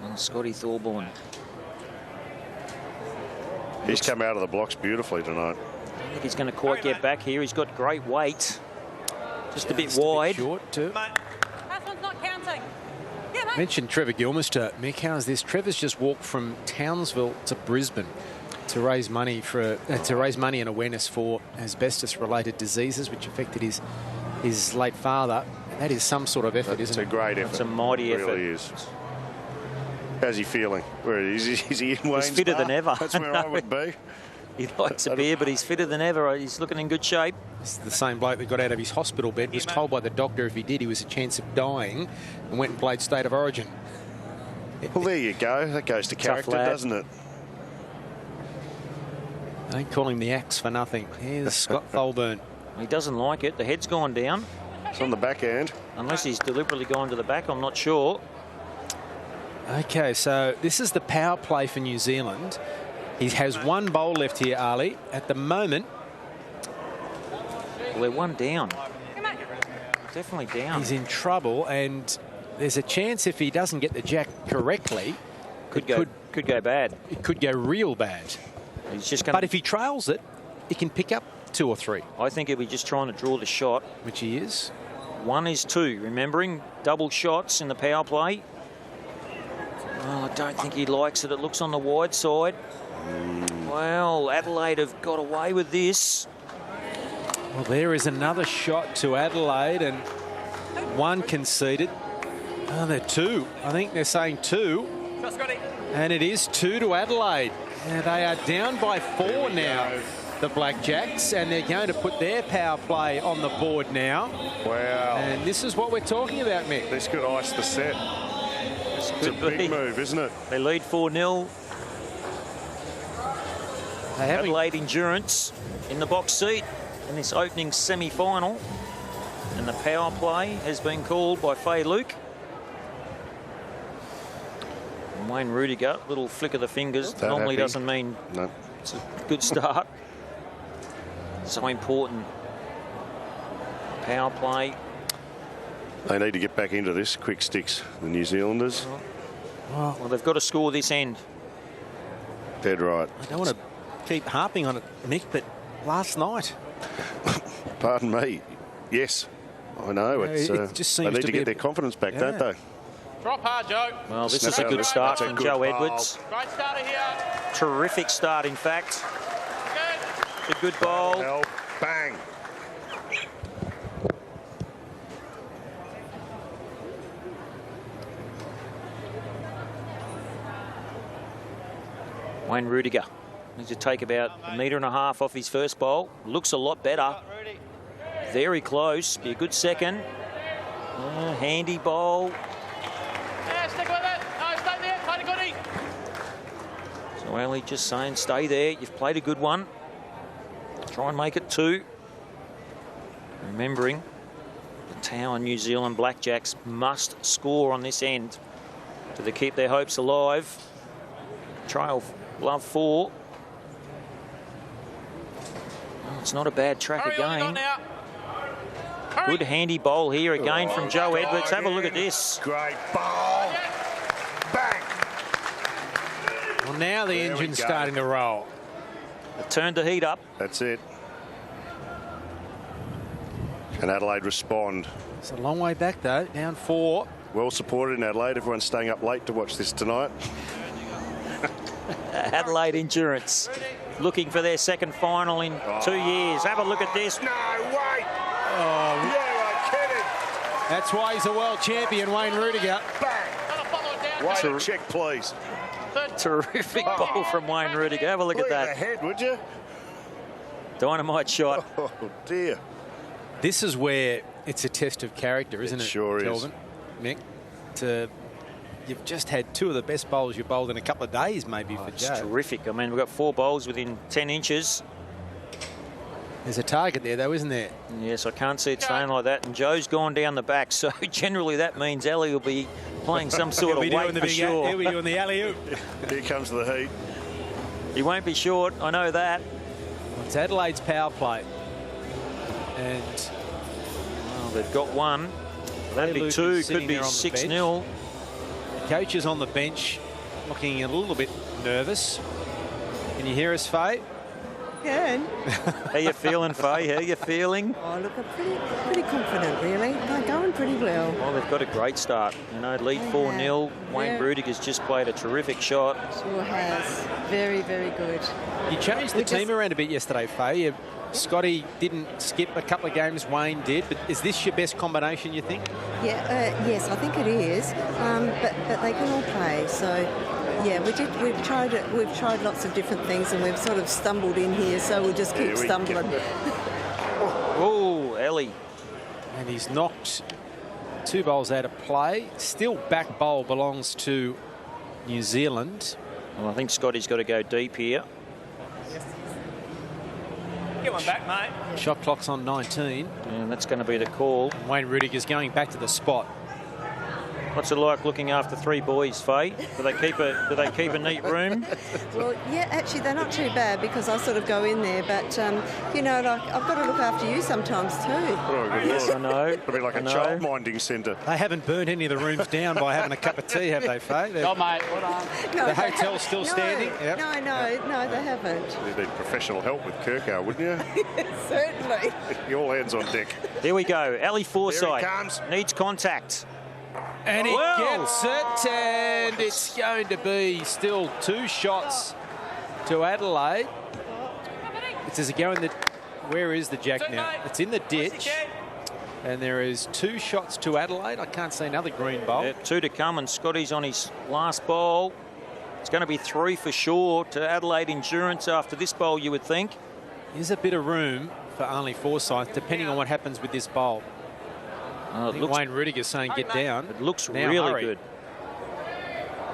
Speaker 13: And Scotty Thorburn.
Speaker 2: He's come out of the blocks beautifully tonight.
Speaker 13: I don't think he's going to quite get back here. He's got great weight. Just a bit wide.
Speaker 3: Short too.
Speaker 15: Last one's not counting. Yeah, mate.
Speaker 3: Mentioned Trevor Gilmester. Mick, how's this? Trevor's just walked from Townsville to Brisbane to raise money and awareness for asbestos-related diseases, which affected his late father. That is some sort of effort, isn't it?
Speaker 2: It's a great effort.
Speaker 13: It's a mighty
Speaker 2: It
Speaker 13: effort.
Speaker 2: really is. How's he feeling? Where is he in Wayne's
Speaker 13: He's fitter
Speaker 2: bar?
Speaker 13: than ever.
Speaker 2: That's where I would be.
Speaker 13: He likes a beer, but he's fitter than ever. He's looking in good shape.
Speaker 3: This is the same bloke that got out of his hospital bed, was told by the doctor if he did, he was a chance of dying, and went and played State of Origin.
Speaker 2: Well, there you go. That goes to character, doesn't it?
Speaker 3: They ain't calling the axe for nothing. Here's Scott Thulburn.
Speaker 13: He doesn't like it. The head's gone down.
Speaker 2: It's on the backhand.
Speaker 13: Unless he's deliberately gone to the back, I'm not sure.
Speaker 3: Okay, so this is the power play for New Zealand. He has one bowl left here, Ali. At the moment,
Speaker 13: well, they're one down. Definitely down.
Speaker 3: He's in trouble, and there's a chance if he doesn't get the jack correctly,
Speaker 13: could go bad.
Speaker 3: It could go real bad.
Speaker 13: He's just going.
Speaker 3: But if he trails it, he can pick up 2 or 3.
Speaker 13: I think he'll be just trying to draw the shot,
Speaker 3: which he is.
Speaker 13: 1 is 2. Remembering double shots in the power play. Well, I don't think he likes it. It looks on the wide side. Well, Adelaide have got away with this.
Speaker 3: Well, there is another shot to Adelaide, and 1 conceded. Oh, they're 2. I think they're saying 2. And it is 2 to Adelaide. Now they are down by 4 now, the Blackjacks, and they're going to put their power play on the board now.
Speaker 2: Wow.
Speaker 3: And this is what we're talking about, Mick.
Speaker 2: This could ice the set. It's a big move, isn't it?
Speaker 13: They lead 4-0. Adelaide Endurance in the box seat in this opening semi-final. And the power play has been called by Faye Luke. And Wayne Rudiger, little flick of the fingers.
Speaker 2: That
Speaker 13: normally
Speaker 2: happy.
Speaker 13: doesn't mean
Speaker 2: no.
Speaker 13: It's a good start. So important. Power play.
Speaker 2: They need to get back into this. Quick sticks, the New Zealanders.
Speaker 13: Well, they've got to score this end.
Speaker 2: Dead right.
Speaker 3: I don't want to keep harping on it, Mick, but last night.
Speaker 2: Pardon me. Yes, I know. It's,
Speaker 3: it just seems
Speaker 2: they need
Speaker 3: to
Speaker 2: to
Speaker 3: be
Speaker 2: get their confidence back, don't they?
Speaker 14: Drop hard, Joe.
Speaker 13: Well, this
Speaker 2: Snap
Speaker 13: is a
Speaker 2: out
Speaker 13: good
Speaker 2: of it.
Speaker 13: start
Speaker 2: That's a
Speaker 13: from
Speaker 2: good
Speaker 13: Joe
Speaker 2: bowl.
Speaker 13: Edwards.
Speaker 14: Great starter here.
Speaker 13: Terrific start, in fact. A good bowl.
Speaker 2: Well, bang.
Speaker 13: Wayne Rudiger needs to take about 1.5 meters off his first bowl. Looks a lot better. Very close. Be a good second. Handy bowl.
Speaker 14: Yeah, stick with it. No, stay there. Play the goodie.
Speaker 13: So Ali just saying, stay there. You've played a good one. Try and make it 2. Remembering the Tower New Zealand Blackjacks must score on this end to keep their hopes alive. Trail love 4. Well, it's not a bad track
Speaker 14: Hurry on, you got
Speaker 13: again.
Speaker 14: now. Hurry.
Speaker 13: Good handy bowl here again from Joe Edwards. Have a look at this.
Speaker 2: Great bowl. Bang.
Speaker 3: Well, now the
Speaker 2: There we
Speaker 3: engine's
Speaker 2: go.
Speaker 3: starting to roll.
Speaker 13: A turn to heat up.
Speaker 2: That's it. And Adelaide respond.
Speaker 3: It's a long way back, though. Down 4.
Speaker 2: Well supported in Adelaide. Everyone's staying up late to watch this tonight.
Speaker 13: Adelaide Endurance looking for their second final in 2 years. Have a look at this.
Speaker 2: No, wait.
Speaker 3: Oh,
Speaker 2: You are kidding.
Speaker 3: that's why he's a world champion, Wayne Rudiger.
Speaker 2: Wait a check, please.
Speaker 13: Terrific bowl from Wayne Rudiger. Have a look at
Speaker 2: Leave
Speaker 13: that.
Speaker 2: the head, would you?
Speaker 13: Dynamite shot.
Speaker 2: Oh, dear.
Speaker 3: This is where it's a test of character, isn't it?
Speaker 2: Sure is.
Speaker 3: Kelvin, Mick. You've just had 2 of the best bowls you've bowled in a couple of days, maybe, for
Speaker 13: It's
Speaker 3: Joe.
Speaker 13: terrific. I mean, we've got 4 bowls within 10 inches.
Speaker 3: There's a target there, though, isn't there?
Speaker 13: Yes, I can't see it staying like that. And Joe's gone down the back, so generally that means Ellie will be playing some sort of weight for sure.
Speaker 3: He'll be doing the alley-oop.
Speaker 2: Here comes the heat.
Speaker 13: He won't be short, I know that.
Speaker 3: It's Adelaide's power play. And
Speaker 13: Well, they've got 1. That'd be
Speaker 3: Luke
Speaker 13: 2,
Speaker 3: is sitting
Speaker 13: could be
Speaker 3: there on the
Speaker 13: 6-0.
Speaker 3: the coach is on the bench looking a little bit nervous. In Can you hear us, Faye?
Speaker 15: Can.
Speaker 13: How you feeling, Faye? How you feeling?
Speaker 15: Oh, look, I'm pretty confident, really. They're going pretty well.
Speaker 13: Well, they've got a great start. You know, lead 4-0. Wayne Rudiger's just played a terrific shot.
Speaker 15: Sure has. Very, very good.
Speaker 3: You changed the team around a bit yesterday, Faye. Scotty didn't skip a couple of games, Wayne did, but is this your best combination, you think?
Speaker 15: Yeah, yes, I think it is. But they can all play, so yeah, we've tried lots of different things, and we've sort of stumbled in here, so we'll just keep stumbling.
Speaker 13: Oh, Ellie.
Speaker 3: And he's knocked 2 bowls out of play. Still back bowl belongs to New Zealand.
Speaker 13: Well, I think Scotty's got to go deep here.
Speaker 14: Get one back, mate.
Speaker 3: Shot clock's on 19.
Speaker 13: And that's going to be the call.
Speaker 3: Wayne Rudiger's going back to the spot.
Speaker 13: What's it like looking after 3 boys, Faye? Do they keep a neat room?
Speaker 15: Well, yeah, actually they're not too bad because I sort of go in there, but you know, like I've got to look after you sometimes too.
Speaker 2: Oh, good
Speaker 13: yes,
Speaker 2: Lord.
Speaker 13: I know.
Speaker 2: It'll be like a child minding centre.
Speaker 3: They haven't burned any of the rooms down by having a cup of tea, have they, Faye?
Speaker 14: Oh, mate, hold on.
Speaker 15: No,
Speaker 3: the hotel's still standing?
Speaker 15: Yep. No, they haven't.
Speaker 2: You'd need professional help with Kirkow, wouldn't you?
Speaker 15: Certainly.
Speaker 2: All hands on deck.
Speaker 13: Here we go. Ali Forsyth
Speaker 2: Here he comes.
Speaker 13: needs contact.
Speaker 3: And he gets it, and it's going to be still 2 shots to Adelaide. Does it go in the... Where is the jack now? It's in the ditch. And there is 2 shots to Adelaide. I can't see another green bowl.
Speaker 13: Yeah, 2 to come, and Scotty's on his last bowl. It's going to be 3 for sure to Adelaide Endurance after this bowl, you would think.
Speaker 3: There's a bit of room for Ali Forsyth, depending on what happens with this bowl. I think Wayne Rudiger's saying get down.
Speaker 13: It looks
Speaker 3: now
Speaker 13: really
Speaker 3: hurry.
Speaker 13: good.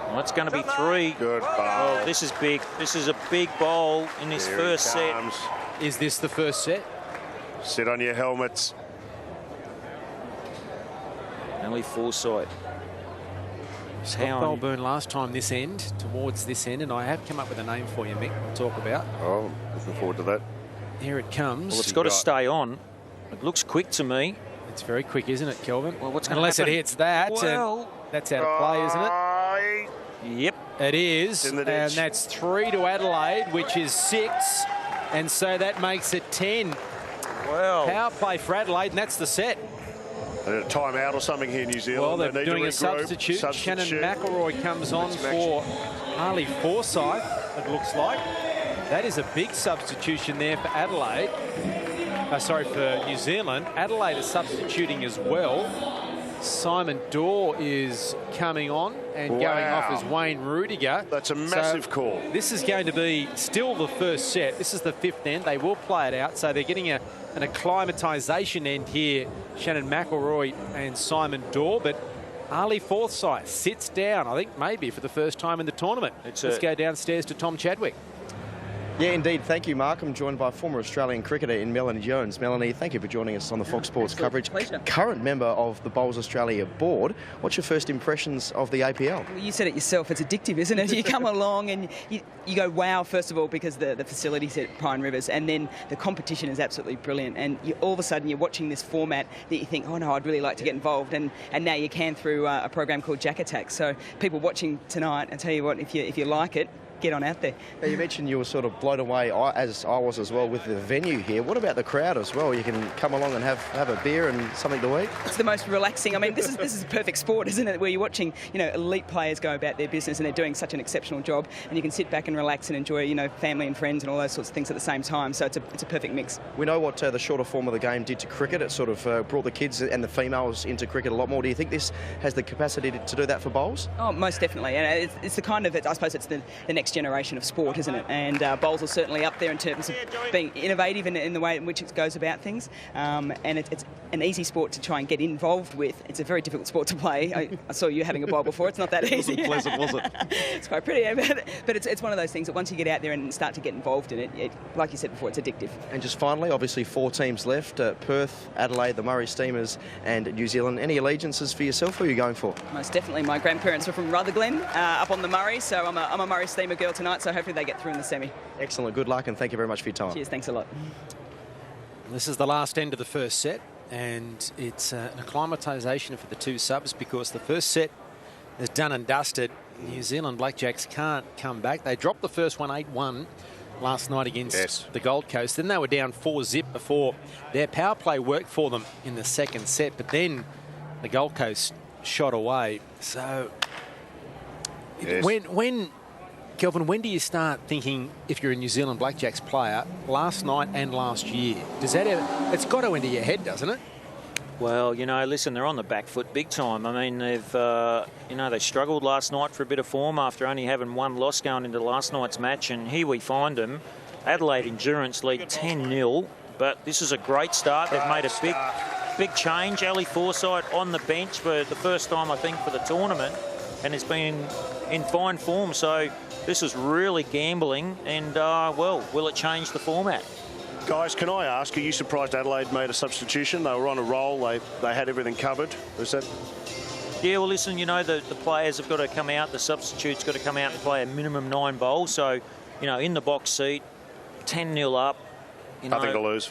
Speaker 13: Well, it's going to be 3.
Speaker 2: Good bowl.
Speaker 13: Oh, this is big. This is a big bowl in his first set.
Speaker 3: Is this the first set?
Speaker 2: Sit on your helmets.
Speaker 13: Ali Forsyth.
Speaker 3: Scott Melbourne last time this end, towards this end, and I have come up with a name for you, Mick, we'll talk about.
Speaker 2: Oh, looking forward to that.
Speaker 3: Here it comes.
Speaker 13: Well, it's got to stay on. It looks quick to me.
Speaker 3: It's very quick, isn't it, Kelvin?
Speaker 13: Well, what's going to
Speaker 3: Unless
Speaker 13: happen?
Speaker 3: it hits that,
Speaker 13: well,
Speaker 3: and that's out of play, isn't it?
Speaker 13: Yep.
Speaker 3: It is,
Speaker 2: in the ditch.
Speaker 3: and that's 3 to Adelaide, which is 6, and so that makes it 10.
Speaker 13: Well,
Speaker 3: power play for Adelaide, and that's the set.
Speaker 2: A timeout or something here, New Zealand.
Speaker 3: Well, they're
Speaker 2: need
Speaker 3: doing
Speaker 2: to
Speaker 3: a substitute. Shannon McElroy comes on for Ali Forsyth, it looks like. That is a big substitution there for Adelaide. Sorry, for New Zealand. Adelaide is substituting as well. Simon Dorr is coming on and going off as Wayne Rudiger.
Speaker 2: That's a massive call.
Speaker 3: This is going to be still the first set. This is the 5th end. They will play it out. So they're getting an acclimatisation end here. Shannon McElroy and Simon Dorr. But Ali Forsyth sits down, I think maybe for the first time in the tournament. Let's go downstairs to Tom Chadwick.
Speaker 1: Yeah, indeed. Thank you, Mark. I'm joined by former Australian cricketer in Melanie Jones. Melanie, thank you for joining us on the Fox Sports coverage.
Speaker 16: Pleasure.
Speaker 1: Current member of the Bowls Australia board. What's your first impressions of the APL?
Speaker 16: Well, you said it yourself. It's addictive, isn't it? You come along and you go, wow, first of all, because the facilities at Pine Rivers, and then the competition is absolutely brilliant. And all of a sudden, you're watching this format that you think, oh, no, I'd really like to get involved. And now you can through a program called Jack Attack. So people watching tonight, I tell you what, if you like it, get on out there.
Speaker 1: Now, you mentioned you were sort of blown away, as I was as well, with the venue here. What about the crowd as well? You can come along and have a beer and something to eat.
Speaker 16: It's the most relaxing. I mean, this is a perfect sport, isn't it? Where you're watching, elite players go about their business and they're doing such an exceptional job, and you can sit back and relax and enjoy, family and friends and all those sorts of things at the same time. So it's a perfect mix.
Speaker 1: We know what the shorter form of the game did to cricket. It sort of brought the kids and the females into cricket a lot more. Do you think this has the capacity to do that for bowls?
Speaker 16: Oh, most definitely. And it's the kind of, I suppose it's the next generation of sport, isn't it? And bowls are certainly up there in terms of being innovative in the way in which it goes about things. And it's an easy sport to try and get involved with. It's a very difficult sport to play. I saw you having a bowl before. It's not that easy.
Speaker 1: It wasn't pleasant, was it?
Speaker 16: It's quite pretty, but it's one of those things that once you get out there and start to get involved in it, like you said before, it's addictive.
Speaker 1: And just finally, obviously 4 teams left, Perth, Adelaide, the Murray Steamers and New Zealand. Any allegiances for yourself? Who are you going for?
Speaker 16: Most definitely. My grandparents were from Rutherglen, up on the Murray, so I'm a Murray Steamer girl tonight, so hopefully they get through in the semi.
Speaker 1: Excellent. Good luck and thank you very much for your time.
Speaker 16: Cheers. Thanks a lot.
Speaker 3: This is the last end of the first set, and it's an acclimatisation for the 2 subs because the first set is done and dusted. New Zealand Blackjacks can't come back. They dropped the first one 8-1 last night against the Gold Coast. Then they were down 4-0 before their power play worked for them in the second set, but then the Gold Coast shot away. So when Kelvin, when do you start thinking, if you're a New Zealand Blackjacks player, last night and last year, does that ever, it's got to enter your head, doesn't it?
Speaker 13: Well, you know, listen, they're on the back foot big time. I mean, they've, you know, they struggled last night for a bit of form after only having one loss going into last night's match, and here we find them. Adelaide Endurance lead 10-0, but this is a great start. They've made a big change. Ali Forsyth on the bench for the first time, I think, for the tournament, and has been in fine form. So this is really gambling, and, well, will it change the format?
Speaker 2: Guys, can I ask, are you surprised Adelaide made a substitution? They were on a roll. They had everything covered. Is that?
Speaker 13: Yeah, well, listen, you know, the players have got to come out. The substitutes got to come out and play a minimum 9 bowls. So, you know, in the box seat, 10-0 up.
Speaker 2: Nothing to lose.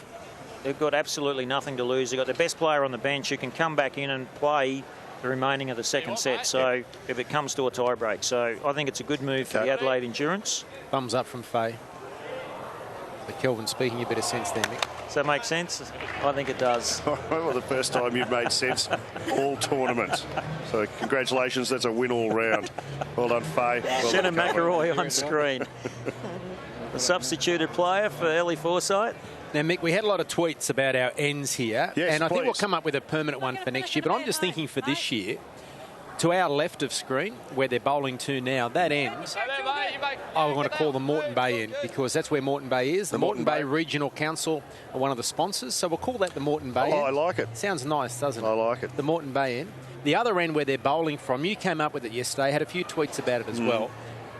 Speaker 13: They've got absolutely nothing to lose. They've got the best player on the bench who can come back in and play the remaining of the second set. So if it comes to a tie break. So I think it's a good move for the Adelaide Endurance.
Speaker 3: Thumbs up from Faye. But Kelvin speaking a bit of sense there, Mick.
Speaker 13: Does that make sense? I think it does.
Speaker 2: Well, the first time you've made sense all tournament. So congratulations, that's a win all round. Well done, Faye. Well
Speaker 13: Shannon McElroy on screen. The substituted player for Ellie Forsyth.
Speaker 3: Now, Mick, we had a lot of tweets about our ends here,
Speaker 2: yes,
Speaker 3: and I think
Speaker 2: please.
Speaker 3: we'll come up with a permanent one for next year, but I'm just thinking for this year, to our left of screen, where they're bowling to now, that end, I want to call the Moreton Bay end, because that's where Moreton Bay is. The Moreton Bay Regional Council are one of the sponsors, so we'll call that the Moreton Bay end.
Speaker 2: I like it.
Speaker 3: Sounds nice, doesn't it?
Speaker 2: I like it.
Speaker 3: The Moreton Bay end. The other end where they're bowling from, you came up with it yesterday, had a few tweets about it as well.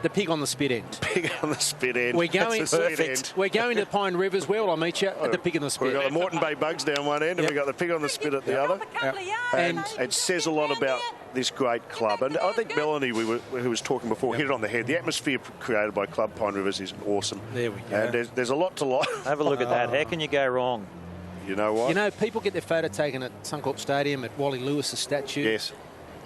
Speaker 3: The pig on the spit end.
Speaker 2: Pig on the spit end.
Speaker 3: We're going,
Speaker 2: perfect.
Speaker 3: We're going to Pine Rivers. Where will I meet you? At the pig on the spit.
Speaker 2: We've got the Moreton Bay Bugs down one end, and we've got the pig on the spit at the other. And it says a lot about this great club. And I think Melanie, who was talking before, hit it on the head. The atmosphere created by Club Pine Rivers is awesome.
Speaker 3: There we go.
Speaker 2: And there's a lot to like.
Speaker 13: Have a look at that. How can you go wrong?
Speaker 2: You know what?
Speaker 3: You know, people get their photo taken at Suncorp Stadium, at Wally Lewis's statue.
Speaker 2: Yes.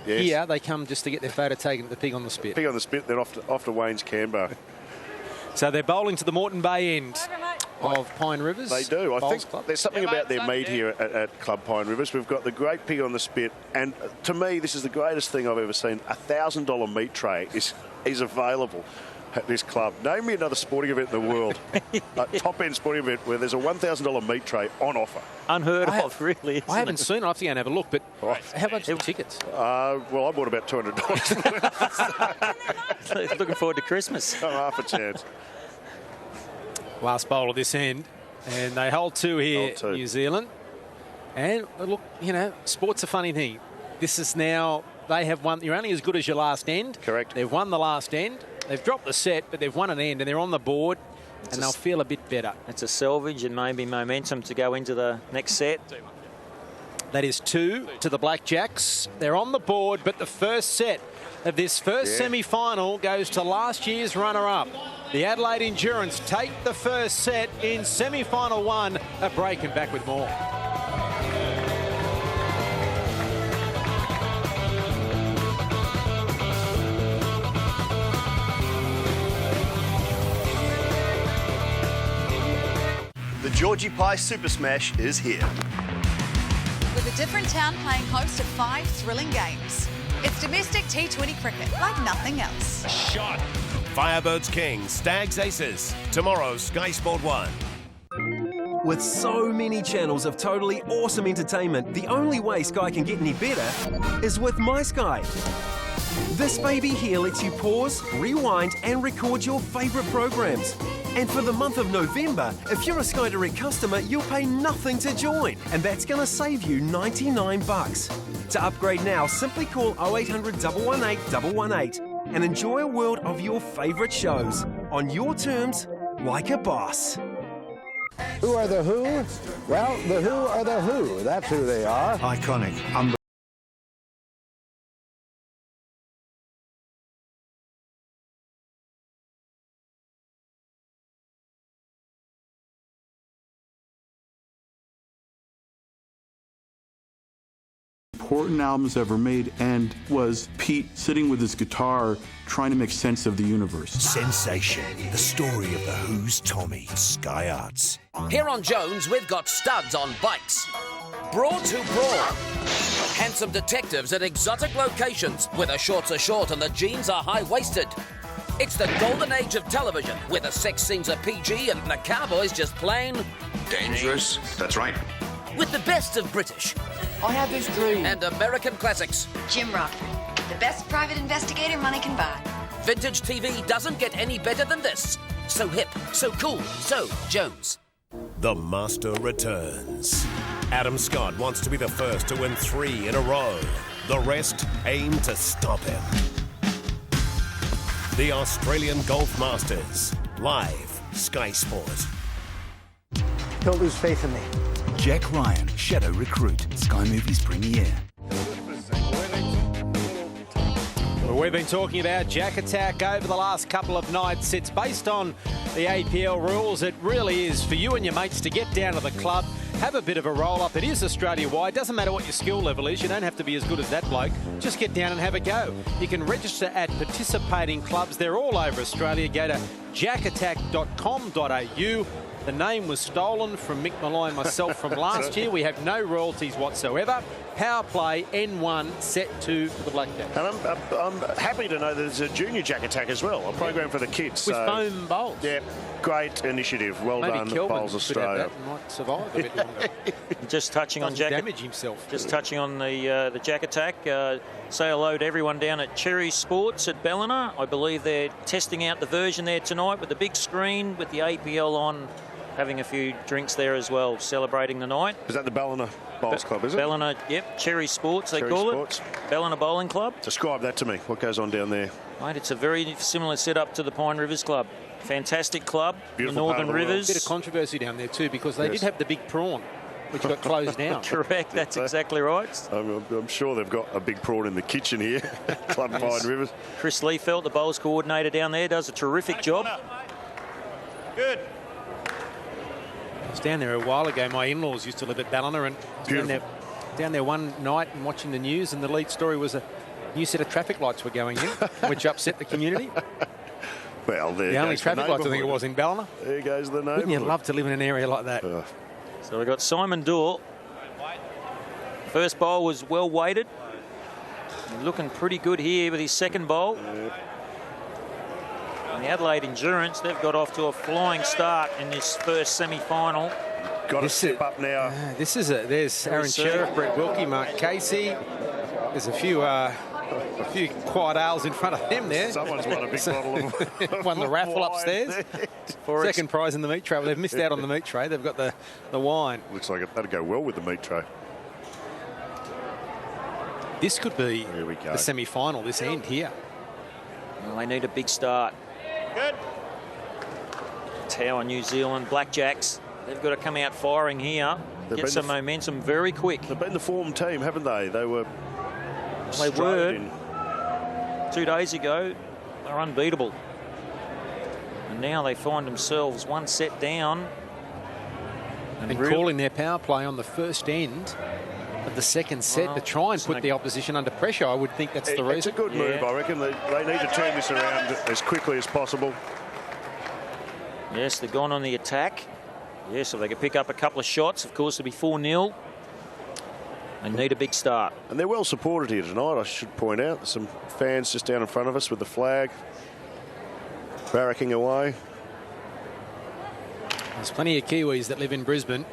Speaker 3: Here, they come just to get their photo taken at the pig on the spit.
Speaker 2: Pig on the spit, then off to Wayne's Canberra.
Speaker 3: So they're bowling to the Moreton Bay end of Pine Rivers.
Speaker 2: They do. I think
Speaker 3: Club.
Speaker 2: there's something about their meat here at Club Pine Rivers. We've got the great pig on the spit, and to me, this is the greatest thing I've ever seen. $1,000 meat tray is available at this club. Name me another sporting event in the world, a top-end sporting event where there's a $1,000 meat tray on offer.
Speaker 13: Unheard of, really.
Speaker 3: I haven't seen it. I have to go and have a look, but how much are the tickets?
Speaker 2: Well, I bought about $200.
Speaker 13: Looking forward to Christmas.
Speaker 2: Oh, half a chance.
Speaker 3: Last bowl of this end, and they hold two here, New Zealand. And look, you know, sport's a funny thing. This is now, they have won. You're only as good as your last end.
Speaker 2: Correct.
Speaker 3: They've won the last end. They've dropped the set, but they've won an end, and they're on the board, and they'll feel a bit better.
Speaker 13: It's a salvage and maybe momentum to go into the next set.
Speaker 3: That is 2 to the Blackjacks. They're on the board, but the first set of this first semi-final goes to last year's runner-up. The Adelaide Endurance take the first set in semi-final 1. A break and back with more.
Speaker 17: The Georgie Pie Super Smash is here.
Speaker 18: With a different town playing host to 5 thrilling games. It's domestic T20 cricket like nothing else.
Speaker 11: Shot. Firebirds Kings, Stags Aces. Tomorrow, Sky Sport 1.
Speaker 19: With so many channels of totally awesome entertainment, the only way Sky can get any better is with My Sky. This baby here lets you pause, rewind and record your favourite programs. And for the month of November, if you're a Sky Direct customer, you'll pay nothing to join. And that's going to save you $99. To upgrade now, simply call 0800 118 118 and enjoy a world of your favourite shows on your terms, like a boss.
Speaker 20: Who are the Who? Well, the Who are the Who. That's who they are.
Speaker 21: Iconic. important albums ever made, and was Pete sitting with his guitar trying to make sense of the universe.
Speaker 22: Sensation, the story of the Who's Tommy, Sky Arts.
Speaker 23: Here on Jones, we've got studs on bikes, broads who brawl, handsome detectives at exotic locations where the shorts are short and the jeans are high-waisted. It's the golden age of television where the sex scenes are PG and the cowboys just plain...
Speaker 24: dangerous. That's right.
Speaker 23: With the best of British...
Speaker 25: I have this dream.
Speaker 23: ...and American classics.
Speaker 26: Jim Rockford, the best private investigator money can buy.
Speaker 23: Vintage TV doesn't get any better than this. So hip, so cool, so Jones.
Speaker 11: The Master returns. Adam Scott wants to be the first to win 3 in a row. The rest aim to stop him. The Australian Golf Masters. Live, Sky Sport.
Speaker 27: Don't lose faith in me.
Speaker 28: Jack Ryan, Shadow Recruit, Sky Movies premiere.
Speaker 3: Well, we've been talking about Jack Attack over the last couple of nights. It's based on the APL rules. It really is for you and your mates to get down to the club, have a bit of a roll-up. It is Australia-wide. Doesn't matter what your skill level is. You don't have to be as good as that bloke. Just get down and have a go. You can register at participating clubs. They're all over Australia. Go to jackattack.com.au. The name was stolen from Mick Malloy and myself from last year. We have no royalties whatsoever. Power play N1 set to the Blackjacks.
Speaker 2: And I'm happy to know there's a junior Jack Attack as well, a program for the kids.
Speaker 3: With foam bowls.
Speaker 2: Yeah, great initiative. Well done, Bowls Australia.
Speaker 3: Might survive a bit longer.
Speaker 13: Just touching on Jack.
Speaker 3: Damage himself.
Speaker 13: Just touching on the Jack Attack. Say hello to everyone down at Cherry Sports at Ballina. I believe they're testing out the version there tonight with the big screen with the APL on. Having a few drinks there as well, celebrating the night.
Speaker 2: Is that the Ballina Bowls Club, is it?
Speaker 13: Ballina, yep, Cherry Sports, they call it. Ballina Bowling Club.
Speaker 2: Describe that to me. What goes on down there?
Speaker 13: Mate, it's a very similar setup to the Pine Rivers Club. Fantastic club,
Speaker 2: Beautiful
Speaker 13: the Northern Rivers.
Speaker 3: Bit of controversy down there too, because they did have the big prawn, which got closed down.
Speaker 13: Correct, that's exactly right.
Speaker 2: I'm sure they've got a big prawn in the kitchen here, Club Pine Rivers.
Speaker 13: Chris Leefeld, the bowls coordinator down there, does a terrific job.
Speaker 3: Good. I was down there a while ago. My in-laws used to live at Ballina, and down there one night and watching the news, and the lead story was a new set of traffic lights were going in, which upset the community.
Speaker 2: Well,
Speaker 3: the only traffic lights I think it was in Ballina.
Speaker 2: There goes the neighbourhood.
Speaker 3: Wouldn't you love to live in an area like that?
Speaker 13: So we've got Simon Dorr. First bowl was well weighted. Looking pretty good here with his second bowl. And the Adelaide Endurance, they've got off to a flying start in this first semi-final.
Speaker 2: Got to step up now.
Speaker 3: There's Aaron Sheriff, Brett Wilkie, Mark Casey. There's a few quiet ales in front of them there.
Speaker 2: Someone's won a big bottle of
Speaker 3: won the raffle upstairs. Second prize in the meat tray. Well, they've missed out on the meat tray. They've got the wine.
Speaker 2: Looks like that'd go well with the meat tray.
Speaker 3: This could be the semi-final, this end here.
Speaker 13: Well, they need a big start.
Speaker 3: Good.
Speaker 13: Tower, New Zealand, Blackjacks. They've got to come out firing here. Get some momentum very quick.
Speaker 2: They've been the form team, haven't they? They were
Speaker 13: 2 days ago. They're unbeatable. And now they find themselves one set down.
Speaker 3: And calling their power play on the first end of the second set to try and put the opposition under pressure. I would think that's the reason.
Speaker 2: It's a good move, I reckon. They need to turn this around as quickly as possible.
Speaker 13: Yes, they're gone on the attack. Yes, if they could pick up a couple of shots, of course, it'll be 4-0. They need a big start.
Speaker 2: And they're well supported here tonight, I should point out. There's some fans just down in front of us with the flag, barracking away.
Speaker 3: There's plenty of Kiwis that live in Brisbane.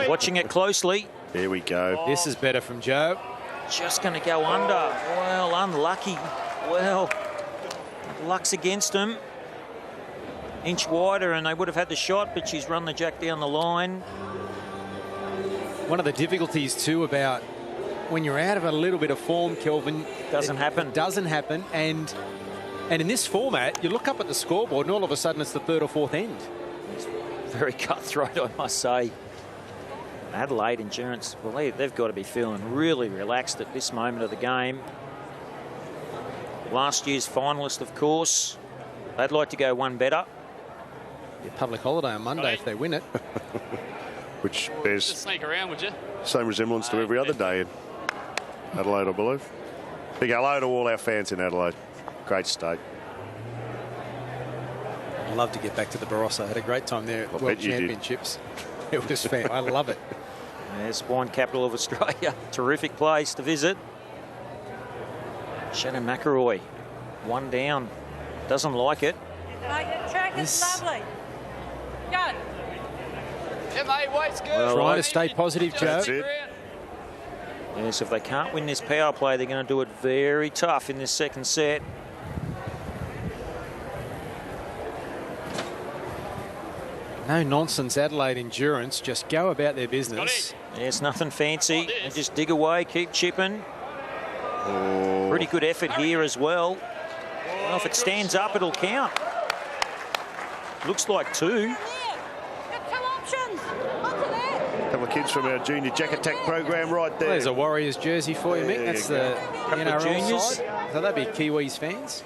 Speaker 13: Watching it closely.
Speaker 2: There we go.
Speaker 3: This is better from Joe.
Speaker 13: Just going to go under. Well, unlucky. Well, luck's against him. Inch wider and they would have had the shot, but she's run the jack down the line.
Speaker 3: One of the difficulties too about when you're out of a little bit of form, Kelvin,
Speaker 13: doesn't happen.
Speaker 3: It doesn't happen, and in this format, you look up at the scoreboard, and all of a sudden it's the third or fourth end.
Speaker 13: It's very cutthroat, I must say. Adelaide Endurance, well, they've got to be feeling really relaxed at this moment of the game. Last year's finalist, of course. They'd like to go one better.
Speaker 3: Public holiday on Monday if they win it.
Speaker 2: Which bears
Speaker 6: Just sneak around, would you?
Speaker 2: same resemblance to every other day. Adelaide, I believe. Big hello to all our fans in Adelaide. Great state.
Speaker 3: I'd love to get back to the Barossa. I had a great time there at World Championships. It was fan. I love it.
Speaker 13: There's wine capital of Australia. Terrific place to visit. Shannon McElroy, 1 down. Doesn't like it.
Speaker 14: Mate, the track is lovely. Go. Yeah, mate, weight's good.
Speaker 3: Well, trying to stay positive, Joe.
Speaker 2: That's it.
Speaker 13: Yes, if they can't win this power play, they're going to do it very tough in this second set.
Speaker 3: No nonsense, Adelaide endurance. Just go about their business.
Speaker 13: Yes, nothing fancy. They just dig away, keep chipping.
Speaker 2: Oh.
Speaker 13: Pretty good effort here as well. Well, if it stands up, it'll count. Looks like 2.
Speaker 2: Couple of kids from our junior Jack Attack program right there.
Speaker 3: Well, there's a Warriors jersey for you, Mick.
Speaker 2: There
Speaker 3: That's
Speaker 2: you
Speaker 3: the
Speaker 13: Couple of
Speaker 3: NRL
Speaker 13: juniors.
Speaker 3: side. So that'd be Kiwis fans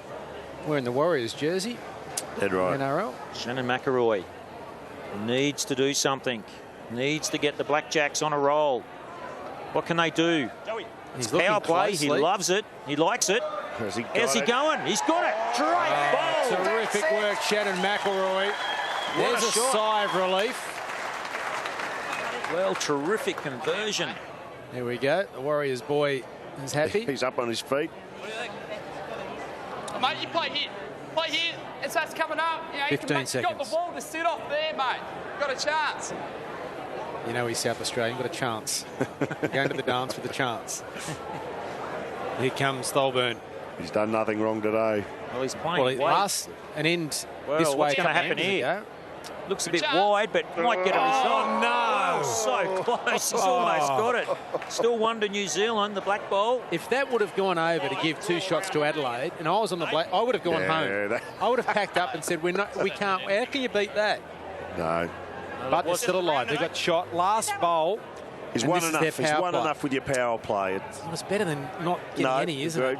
Speaker 3: wearing the Warriors jersey.
Speaker 2: Dead right.
Speaker 3: NRL.
Speaker 13: Shannon McElroy needs to do something. Needs to get the Blackjacks on a roll. What can they do?
Speaker 3: He's
Speaker 13: Power play.
Speaker 3: closely.
Speaker 13: He loves it. He likes it.
Speaker 2: How's he
Speaker 13: going? He's got it. Great ball.
Speaker 3: Terrific work, Shannon McElroy. There's a sigh of relief.
Speaker 13: Well, terrific conversion.
Speaker 3: There we go. The Warriors boy is happy.
Speaker 2: He's up on his feet.
Speaker 14: Mate, you play here. Play here. As that's coming up, you know,
Speaker 3: 15
Speaker 14: you got
Speaker 3: seconds.
Speaker 14: the ball to sit off there, mate. Got a chance.
Speaker 3: You know he's South Australian, got a chance. Going to the dance with a chance. Here comes Stolburn.
Speaker 2: He's done nothing wrong today.
Speaker 13: Well, he's playing
Speaker 3: Well,
Speaker 13: wide.
Speaker 3: an end
Speaker 13: Well,
Speaker 3: this way.
Speaker 13: what's going to happen here? Looks a bit wide, but might get a result.
Speaker 3: Oh, no!
Speaker 13: So close. He's almost got it. Still 1 to New Zealand, the black ball.
Speaker 3: If that would have gone over to give 2 shots to Adelaide, and I was on the black, I would have gone home. I would have packed up and said, we can't. How can you beat that?
Speaker 2: No.
Speaker 3: But they're still alive. They got shot last bowl.
Speaker 2: He's
Speaker 3: and
Speaker 2: won
Speaker 3: this is
Speaker 2: enough.
Speaker 3: their
Speaker 2: He's
Speaker 3: power
Speaker 2: won
Speaker 3: play.
Speaker 2: enough with your power play.
Speaker 3: It's better than not getting any, isn't it?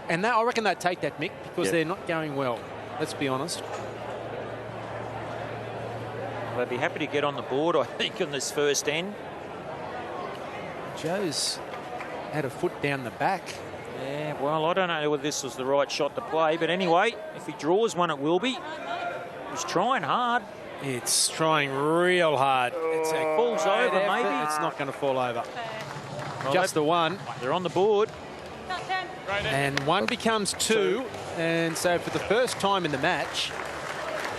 Speaker 3: And I reckon they'd take that, Mick, because they're not going well. Let's be honest.
Speaker 13: They'd be happy to get on the board, I think, on this first end.
Speaker 3: Joe's had a foot down the back.
Speaker 13: Yeah, well, I don't know whether this was the right shot to play, but anyway, if he draws one, it will be. He's trying hard.
Speaker 3: It's trying real hard. It's a
Speaker 13: falls over, maybe.
Speaker 3: It's not going to fall over.
Speaker 13: Well,
Speaker 3: Just the one.
Speaker 13: They're on the board.
Speaker 3: And 1 becomes 2. And so for the first time in the match,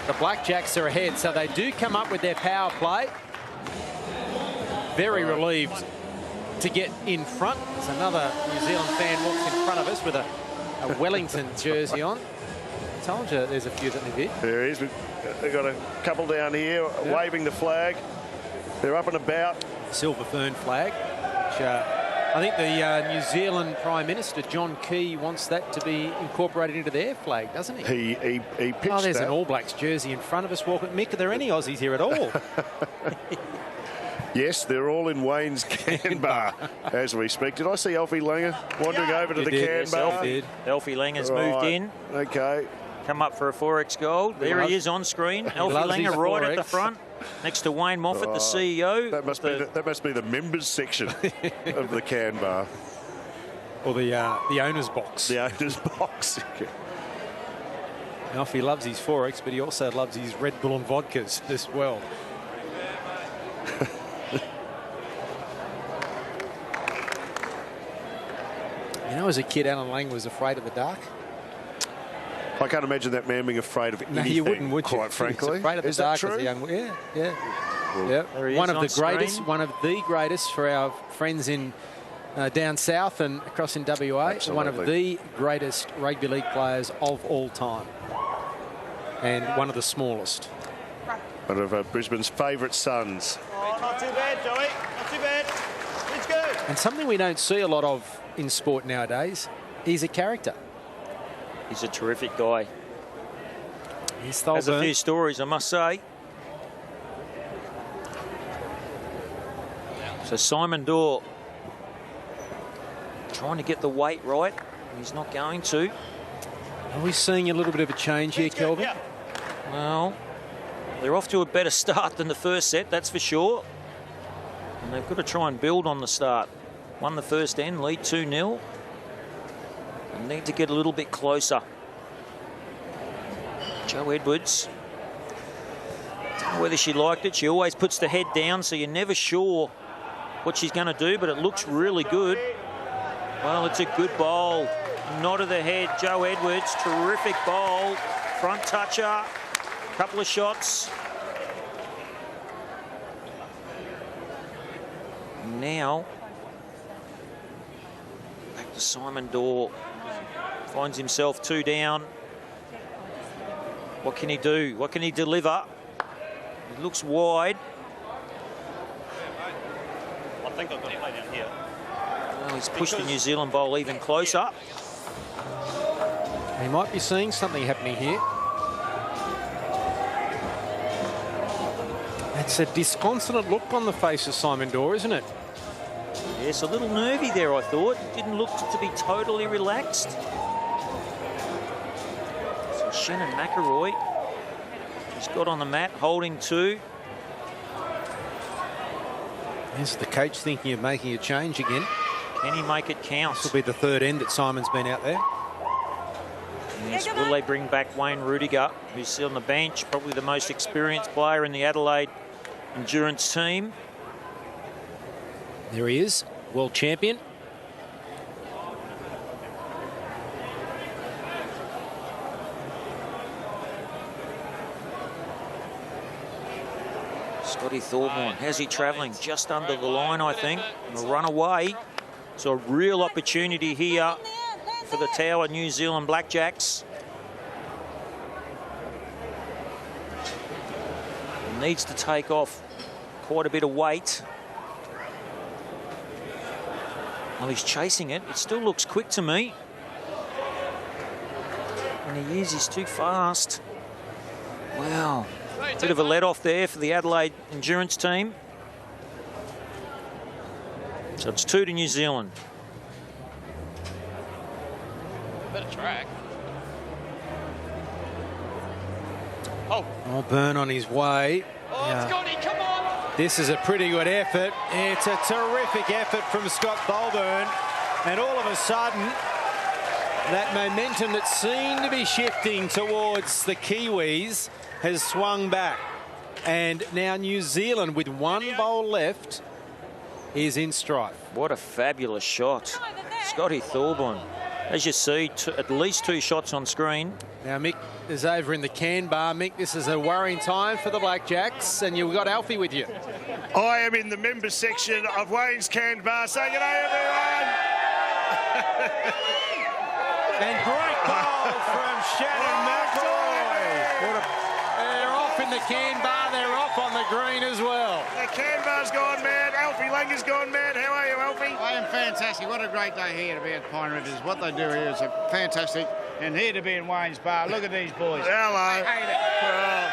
Speaker 3: the Blackjacks are ahead. So they do come up with their power play. Very relieved to get in front. There's another New Zealand fan walks in front of us with a Wellington jersey on. I told you there's a few that live here.
Speaker 2: There he is. They've got a couple down here waving the flag. They're up and about.
Speaker 3: Silver fern flag, which I think the New Zealand Prime Minister, John Key, wants that to be incorporated into their flag, doesn't he?
Speaker 2: He pitched
Speaker 3: Oh, there's
Speaker 2: that.
Speaker 3: an All Blacks jersey in front of us walking. Mick, are there any Aussies here at all?
Speaker 2: Yes, they're all in Wayne's can bar as we speak. Did I see Alfie Langer wandering over to the can bar?
Speaker 13: Alfie Langer's moved in.
Speaker 2: Okay.
Speaker 13: Come up for a 4x gold. There he is on screen. Alfie Langer right at the front, next to Wayne Moffat, the CEO.
Speaker 2: That must be the members section of the can bar.
Speaker 3: Or the owner's box.
Speaker 2: The owner's box.
Speaker 3: Alfie loves his 4X, but he also loves his Red Bull and vodkas as well. You know, as a kid, Alan Lang was afraid of the dark.
Speaker 2: I can't imagine that man being afraid of anything.
Speaker 3: No, you wouldn't, would you?
Speaker 2: Quite frankly.
Speaker 3: Afraid of the
Speaker 2: Is
Speaker 3: dark
Speaker 2: that
Speaker 3: as
Speaker 2: true?
Speaker 3: a young. Yeah, yeah.
Speaker 2: Well,
Speaker 3: Yeah. One of the greatest for our friends in down south and across in WA.
Speaker 2: Absolutely.
Speaker 3: One of the greatest rugby league players of all time, and one of the smallest.
Speaker 2: One of Brisbane's favourite sons.
Speaker 4: Oh, not too bad, Joey. Not too bad. It's good.
Speaker 3: And something we don't see a lot of in sport nowadays. He's a character.
Speaker 13: He's a terrific guy.
Speaker 3: He's
Speaker 13: Has a few stories, I must say. So Simon Dorr trying to get the weight right. He's not going to.
Speaker 3: Are we seeing a little bit of a change here, Kelvin?
Speaker 13: Well, they're off to a better start than the first set, that's for sure. And they've got to try and build on the start. Won the first end, lead 2-0. Need to get a little bit closer. Jo Edwards. Don't know whether she liked it. She always puts the head down, so you're never sure what she's going to do, but it looks really good. Well, it's a good bowl. Nod of the head, Jo Edwards. Terrific bowl. Front toucher. Couple of shots. Now, back to Simon Dorr. Finds himself 2 down. What can he do? What can he deliver? He looks wide.
Speaker 4: I think I've got to play down here.
Speaker 13: Well, he's pushed the New Zealand bowl even closer.
Speaker 3: He might be seeing something happening here. It's a disconsolate look on the face of Simon Dorr, isn't it?
Speaker 13: Yes, a little nervy there, I thought. Didn't look to be totally relaxed. So Shannon McElroy, she's got on the mat, holding 2.
Speaker 3: Is the coach thinking of making a change again?
Speaker 13: Can he make it count?
Speaker 3: This will be the 3rd end that Simon's been out there.
Speaker 13: Yes, will they bring back Wayne Rudiger, who's still on the bench, probably the most experienced player in the Adelaide endurance team.
Speaker 3: There he is, world champion.
Speaker 13: Scotty Thorburn, how's he travelling? Just under the line, I think. And a run away. So a real opportunity here for the Tower New Zealand Blackjacks. Needs to take off quite a bit of weight. Well, he's chasing it. It still looks quick to me. And he is, he's too fast. Wow. Bit of a let-off there for the Adelaide endurance team. So it's 2 to New Zealand.
Speaker 6: Better track.
Speaker 3: Oh, Byrne on his way.
Speaker 6: Oh, Scotty, come on!
Speaker 3: This is a pretty good effort. It's a terrific effort from Scott Bolburn. And all of a sudden, that momentum that seemed to be shifting towards the Kiwis has swung back. And now New Zealand, with 1 bowl left, is in strife.
Speaker 13: What a fabulous shot. Scotty Thorburn. As you see, at least 2 shots on screen.
Speaker 3: Now Mick is over in the can bar. Mick, this is a worrying time for the Blackjacks, and you've got Alfie with you.
Speaker 2: I am in the members section of Wayne's Can Bar. Say good day, everyone.
Speaker 3: And great goal from Shannon McElroy. They're off in the can bar. They're off on the green as well.
Speaker 2: The can bar's gone mad. Alfie Langer's gone mad. How are you, Alfie?
Speaker 5: I am fantastic. What a great day here to be at Pine Rivers. What they do here is fantastic. And here to be in Wayne's Bar. Look at these boys.
Speaker 2: Hello.
Speaker 5: I hate it.
Speaker 2: Well,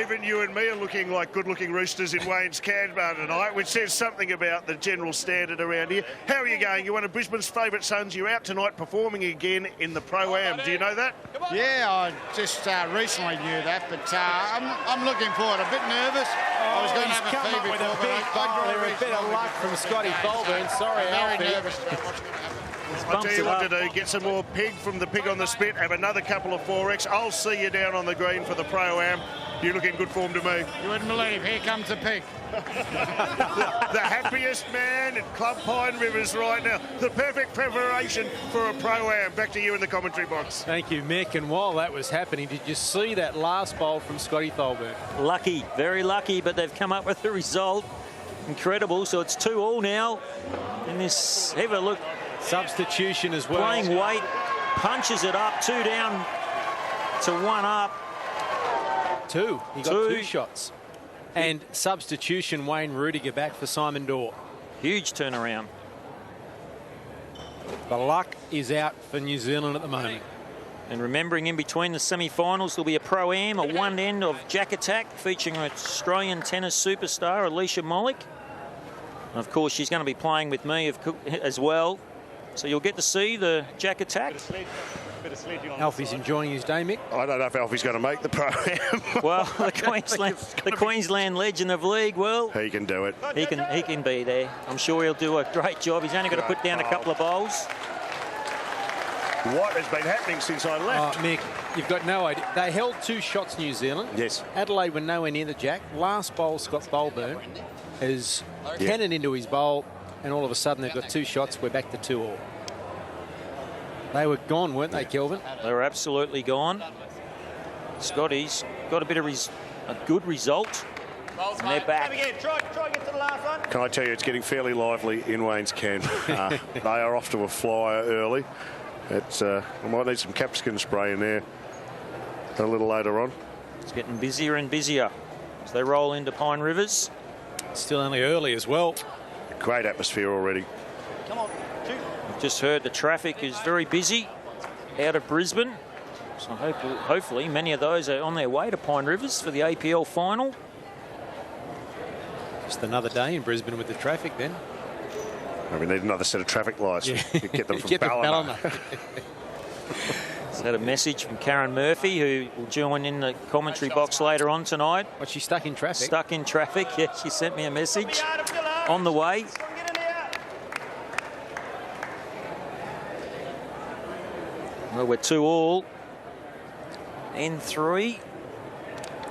Speaker 2: even you and me are looking like good-looking roosters in Wayne's Can Bar tonight, which says something about the general standard around here. How are you going? You're one of Brisbane's favourite sons. You're out tonight performing again in the Pro-Am. Do you know that?
Speaker 5: Yeah, I just recently knew that, but I'm looking forward. A bit nervous. I was going to have a fever
Speaker 3: with a big bowl. A bit of luck from Scotty Bolburn. Sorry,
Speaker 5: I'm very
Speaker 3: Alfie.
Speaker 5: nervous about what's going to happen.
Speaker 2: I'll tell you what to do. Get some more pig from the Pig on the Spit. Have another couple of 4X. I'll see you down on the green for the Pro-Am. You look in good form to me.
Speaker 5: You wouldn't believe. Here comes the pig.
Speaker 2: The happiest man at Club Pine Rivers right now. The perfect preparation for a Pro-Am. Back to you in the commentary box.
Speaker 3: Thank you, Mick. And while that was happening, did you see that last bowl from Scotty Thorburn?
Speaker 13: Lucky, very lucky, but they've come up with the result. Incredible. So it's 2-2 now. And this, have a look.
Speaker 3: Substitution as well.
Speaker 13: Playing weight, punches it up, 2 down to 1 up.
Speaker 3: 2. He got 2 shots. And substitution, Wayne Rudiger back for Simon Dorr.
Speaker 13: Huge turnaround.
Speaker 3: The luck is out for New Zealand at the moment.
Speaker 13: And remembering, in between the semi-finals, there'll be a Pro-Am, a one end of Jack Attack featuring Australian tennis superstar Alicia Molik. And of course, she's going to be playing with me as well. So you'll get to see the Jack Attack.
Speaker 3: Alfie's enjoying his day, Mick.
Speaker 2: I don't know if Alfie's going to make the program.
Speaker 13: Well, the Queensland legend of league, well,
Speaker 2: he can do it.
Speaker 13: He can be there. I'm sure he'll do a great job. He's only got to put down a couple of bowls.
Speaker 2: What has been happening since I left?
Speaker 3: Oh, Mick, you've got no idea. They held 2 shots, New Zealand.
Speaker 2: Yes.
Speaker 3: Adelaide were nowhere near the jack. Last bowl, Scott Bolburn has cannoned into his bowl, and all of a sudden they've got 2 shots. We're back to 2-all. They were gone, weren't they, Kelvin?
Speaker 13: They were absolutely gone. Scotty's got a bit of a good result. And they're back.
Speaker 4: Try get to the last one.
Speaker 2: Can I tell you, it's getting fairly lively in Wayne's Can. They are off to a flyer early. I might need some capsicum spray in there a little later on.
Speaker 13: It's getting busier and busier as they roll into Pine Rivers.
Speaker 3: Still only early as well.
Speaker 2: Great atmosphere already.
Speaker 4: Come on,
Speaker 13: I've just heard the traffic is very busy out of Brisbane. So hopefully many of those are on their way to Pine Rivers for the APL final.
Speaker 3: Just another day in Brisbane with the traffic then.
Speaker 2: We need another set of traffic lights.
Speaker 3: Yeah.
Speaker 2: Get them from Ballina.
Speaker 13: Is that a message from Karen Murphy, who will join in the commentary box later on tonight?
Speaker 3: What's she stuck in traffic?
Speaker 13: Stuck in traffic, yeah. She sent me a message on the way. Well, we're 2-all. N3.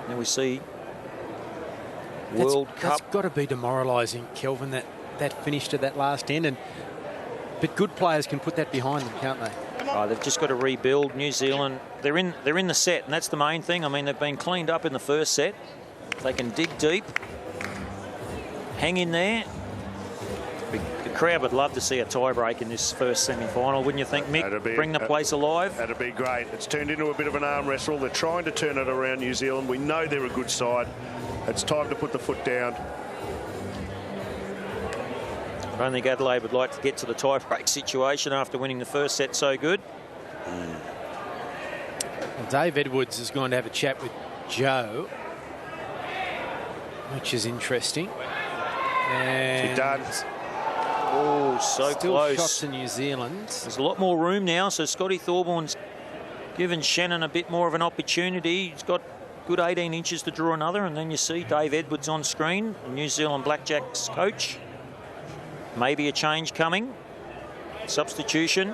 Speaker 13: Now we see World Cup.
Speaker 3: That's got to be demoralising, Kelvin, that finish to that last end. But good players can put that behind them, can't they?
Speaker 13: Oh, they've just got to rebuild. New Zealand, they're in the set, and that's the main thing. I mean, they've been cleaned up in the first set. They can dig deep, hang in there. The crowd would love to see a tie-break in this first semi-final, wouldn't you think, Mick? Bring the place alive.
Speaker 2: That'd be great. It's turned into a bit of an arm wrestle. They're trying to turn it around, New Zealand. We know they're a good side. It's time to put the foot down.
Speaker 13: I don't think Adelaide would like to get to the tie-break situation after winning the first set so good.
Speaker 3: Well, Dave Edwards is going to have a chat with Joe, which is interesting. And
Speaker 2: he does.
Speaker 13: Oh, so
Speaker 3: still
Speaker 13: close.
Speaker 3: Shots in New Zealand.
Speaker 13: There's a lot more room now, so Scotty Thorburn's given Shannon a bit more of an opportunity. He's got good 18 inches to draw another, and then you see Dave Edwards on screen, the New Zealand Blackjacks coach. Maybe a change coming. Substitution.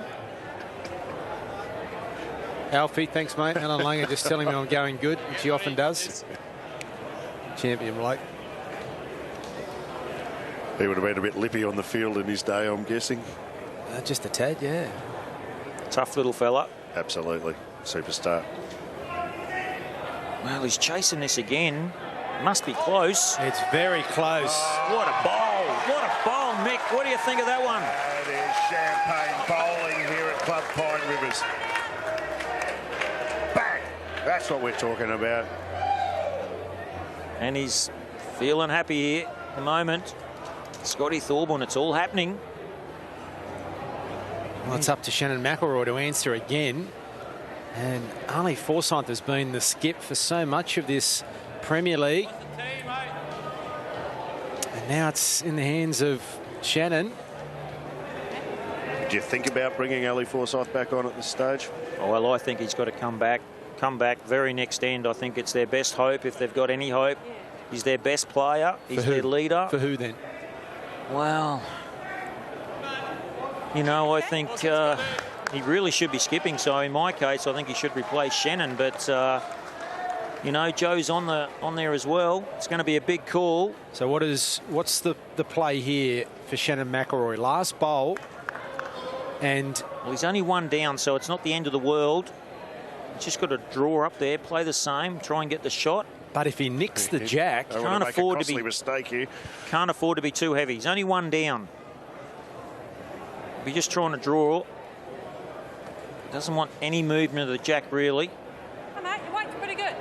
Speaker 3: Alfie, thanks, mate. Alan Langer just telling me I'm going good, which he often does. Champion bloke.
Speaker 2: He would have been a bit lippy on the field in his day, I'm guessing.
Speaker 3: Just a tad, yeah.
Speaker 13: Tough little fella.
Speaker 2: Absolutely. Superstar.
Speaker 13: Well, he's chasing this again. Must be close.
Speaker 3: It's very close.
Speaker 13: What a bowl. What a bowl, Mick. What do you think of that one?
Speaker 2: That is champagne bowling here at Club Pine Rivers. Bang! That's what we're talking about.
Speaker 13: And he's feeling happy here at the moment. Scotty Thorburn, it's all happening.
Speaker 3: Well, it's up to Shannon McElroy to answer again. And Ali Forsyth has been the skip for so much of this Premier League. And now it's in the hands of Shannon.
Speaker 2: Do you think about bringing Ali Forsyth back on at this stage?
Speaker 13: Oh, well, I think he's got to come back very next end. I think it's their best hope, if they've got any hope. He's their best player. He's their leader.
Speaker 3: For who then?
Speaker 13: Well, you know, I think he really should be skipping. So in my case, I think he should replace Shannon. But you know, Joe's on there as well. It's going to be a big call.
Speaker 3: So what's the play here for Shannon McElroy? Last bowl, and
Speaker 13: well, he's only one down, so it's not the end of the world. He's just got to draw up there, play the same, try and get the shot.
Speaker 3: But if he nicks the jack,
Speaker 13: can't afford to be
Speaker 2: mistake here.
Speaker 13: Can't afford to be too heavy. He's only one down. He's just trying to draw. Doesn't want any movement of the jack really.
Speaker 14: Hey, mate, your weight's pretty good.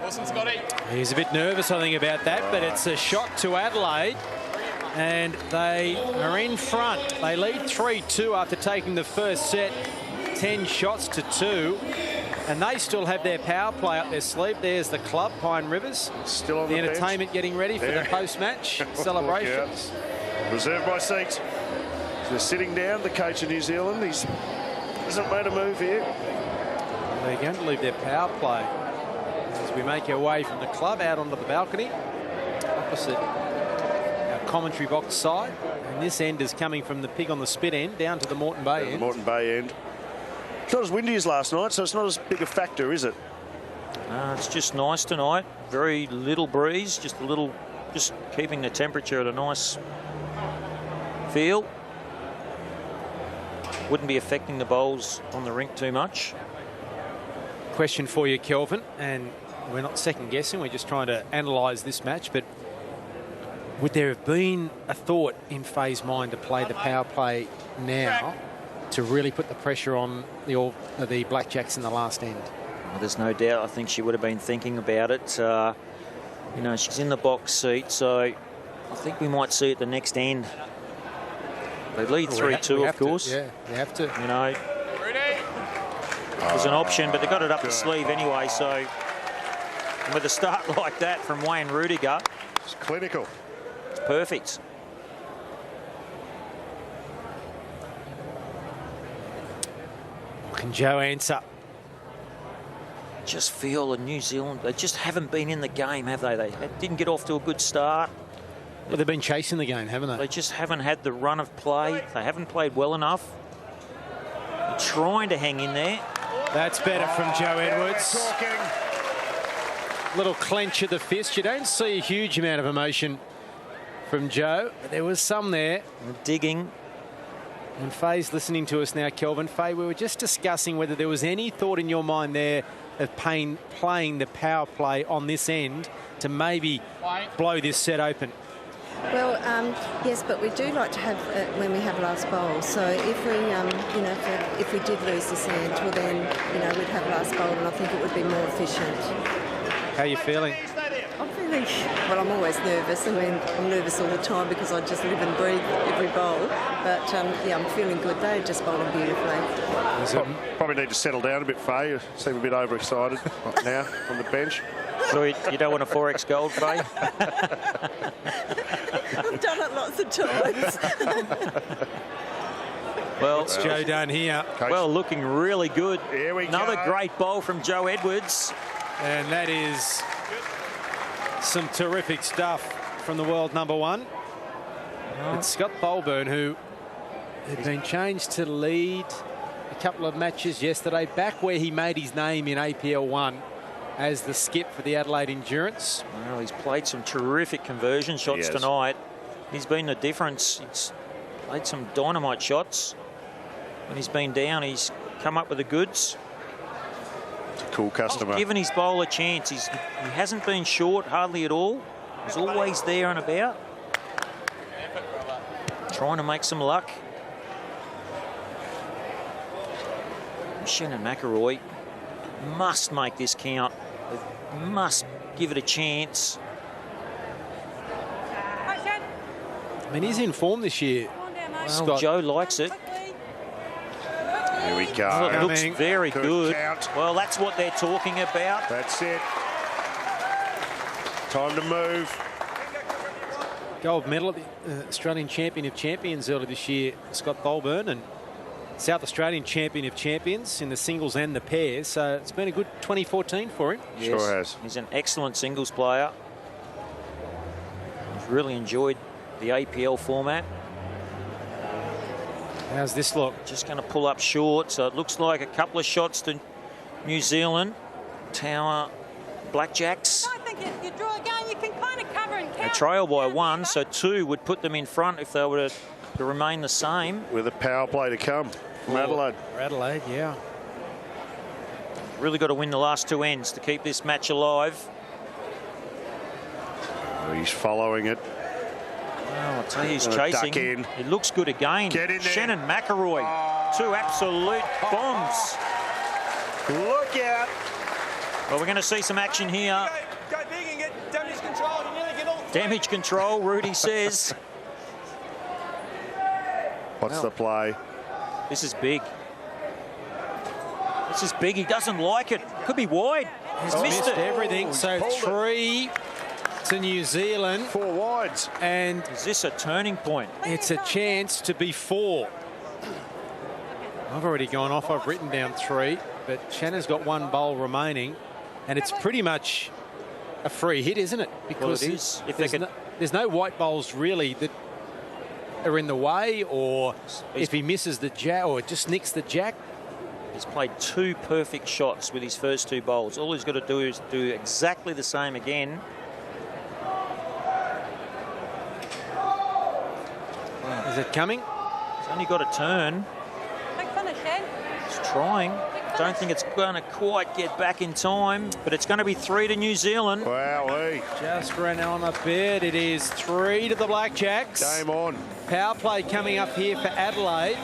Speaker 4: Awesome, Scotty.
Speaker 3: He's a bit nervous, I think, about that, but it's a shot to Adelaide, and they are in front. They lead 3-2 after taking the first set, 10 shots to 2. And they still have their power play up their sleeve. There's the club, Pine Rivers.
Speaker 2: Still on
Speaker 3: the
Speaker 2: bench.
Speaker 3: entertainment getting ready for the post-match celebrations.
Speaker 2: Reserve my seat. They're sitting down, the coach of New Zealand. He hasn't made a move here.
Speaker 3: They're going to leave their power play as we make our way from the club out onto the balcony opposite our commentary box side. And this end is coming from the Pig on the Spit end down to the Moreton Bay end.
Speaker 2: The Moreton Bay end. It's not as windy as last night, so it's not as big a factor, is it?
Speaker 13: It's just nice tonight. Very little breeze, just keeping the temperature at a nice feel. Wouldn't be affecting the bowls on the rink too much.
Speaker 3: Question for you, Kelvin, and we're not second guessing, we're just trying to analyse this match, but would there have been a thought in Faye's mind to play the power play now to really put the pressure on the Blackjacks in the last end?
Speaker 13: Well, there's no doubt. I think she would have been thinking about it. You know, she's in the box seat, so I think we might see at the next end. They lead 3-2, of course.
Speaker 3: Yeah, you have to.
Speaker 13: You know, there's an option, but they got it up the sleeve anyway. So with a start like that from Wayne Rudiger,
Speaker 2: it's clinical.
Speaker 13: It's perfect.
Speaker 3: Can Joe answer?
Speaker 13: Just feel that New Zealand, they just haven't been in the game, have they? They didn't get off to a good start.
Speaker 3: Well, they've been chasing the game, haven't they?
Speaker 13: They just haven't had the run of play. They haven't played well enough. They're trying to hang in there.
Speaker 3: That's better from Joe Edwards. Little clench of the fist. You don't see a huge amount of emotion from Joe, but there was some there.
Speaker 13: Digging.
Speaker 3: And Faye's listening to us now, Kelvin. Faye, we were just discussing whether there was any thought in your mind there of playing the power play on this end to maybe blow this set open.
Speaker 1: Well, yes, but we do like to have when we have last bowl. So if we, if we did lose this end, well then, we'd have last bowl, and I think it would be more efficient.
Speaker 3: How are you feeling?
Speaker 1: I'm feeling, well, I'm always nervous. I mean, I'm nervous all the time because I just live and breathe every bowl. But yeah, I'm feeling good. They're just bowling beautifully.
Speaker 2: Probably need to settle down a bit, Faye. You seem a bit overexcited right now on the bench.
Speaker 13: So you don't want a 4x gold, Faye?
Speaker 1: I've done it lots of times.
Speaker 13: Well,
Speaker 3: what's Joe done here?
Speaker 13: Well, looking really good.
Speaker 2: Here we
Speaker 13: Another
Speaker 2: go.
Speaker 13: great bowl from Joe Edwards.
Speaker 3: And that is some terrific stuff from the world number one. It's Scott Bolburn, who had been changed to lead a couple of matches yesterday, back where he made his name in APL 1 as the skip for the Adelaide Endurance.
Speaker 13: Well, he's played some terrific conversion shots tonight. He's been the difference. He's played some dynamite shots. When he's been down, he's come up with the goods.
Speaker 2: Cool customer.
Speaker 13: Given his bowl a chance. He hasn't been short hardly at all. He's always there and about. Trying to make some luck. Shannon McElroy must make this count. They must give it a chance.
Speaker 3: I mean, he's in form this year.
Speaker 13: Well,
Speaker 3: Scott.
Speaker 13: Joe likes it.
Speaker 2: Here we go.
Speaker 13: Well, it looks very good.
Speaker 2: Count.
Speaker 13: Well, that's what they're talking about.
Speaker 2: That's it. Time to move.
Speaker 3: Gold medal at the Australian Champion of Champions earlier this year, Scott Bolburn, and South Australian Champion of Champions in the singles and the pairs. So it's been a good 2014 for him.
Speaker 13: Yes,
Speaker 2: sure has.
Speaker 13: He's an excellent singles player. He's really enjoyed the APL format.
Speaker 3: How's this look?
Speaker 13: Just going to pull up short, so it looks like a couple of shots to New Zealand. Tower Blackjacks.
Speaker 14: I think you draw a gun, you can kind of cover and
Speaker 13: A
Speaker 14: count.
Speaker 13: trail by one, so two would put them in front if they were to remain the same.
Speaker 2: With a power play to come from Adelaide.
Speaker 3: Adelaide, yeah.
Speaker 13: Really got to win the last two ends to keep this match alive.
Speaker 2: Oh, he's following it.
Speaker 13: Well, I'll tell you, he's
Speaker 2: Duck
Speaker 13: chasing.
Speaker 2: in.
Speaker 13: It looks good again.
Speaker 2: Get in there.
Speaker 13: Shannon McElroy. Two absolute bombs.
Speaker 2: Look out.
Speaker 13: Well, we're going to see some action here.
Speaker 4: Go big and get damage control. You nearly get all three.
Speaker 13: Damage control, Rudy says.
Speaker 2: What's the play?
Speaker 13: This is big. This is big. He doesn't like it. Could be wide. He's missed it.
Speaker 3: everything. So 3 to New Zealand.
Speaker 2: 4 wides.
Speaker 3: And
Speaker 13: is this a turning point?
Speaker 3: It's a chance to be 4. I've already gone off. I've written down 3, but Shanna's got 1 bowl remaining, and it's pretty much a free hit, isn't it? Because
Speaker 13: well, it is. If
Speaker 3: there's no white bowls really that are in the way, or if he misses the jack or just nicks the jack.
Speaker 13: He's played 2 perfect shots with his first 2 bowls. All he's got to do is do exactly the same again.
Speaker 3: Is it coming?
Speaker 13: He's only got a turn.
Speaker 14: Big finish, Shane.
Speaker 13: He's trying. Don't think it's going to quite get back in time, but it's going to be 3 to New Zealand.
Speaker 2: Wowee.
Speaker 3: Just ran on a bed. It is 3 to the Blackjacks.
Speaker 2: Game on.
Speaker 3: Power play coming up here for Adelaide.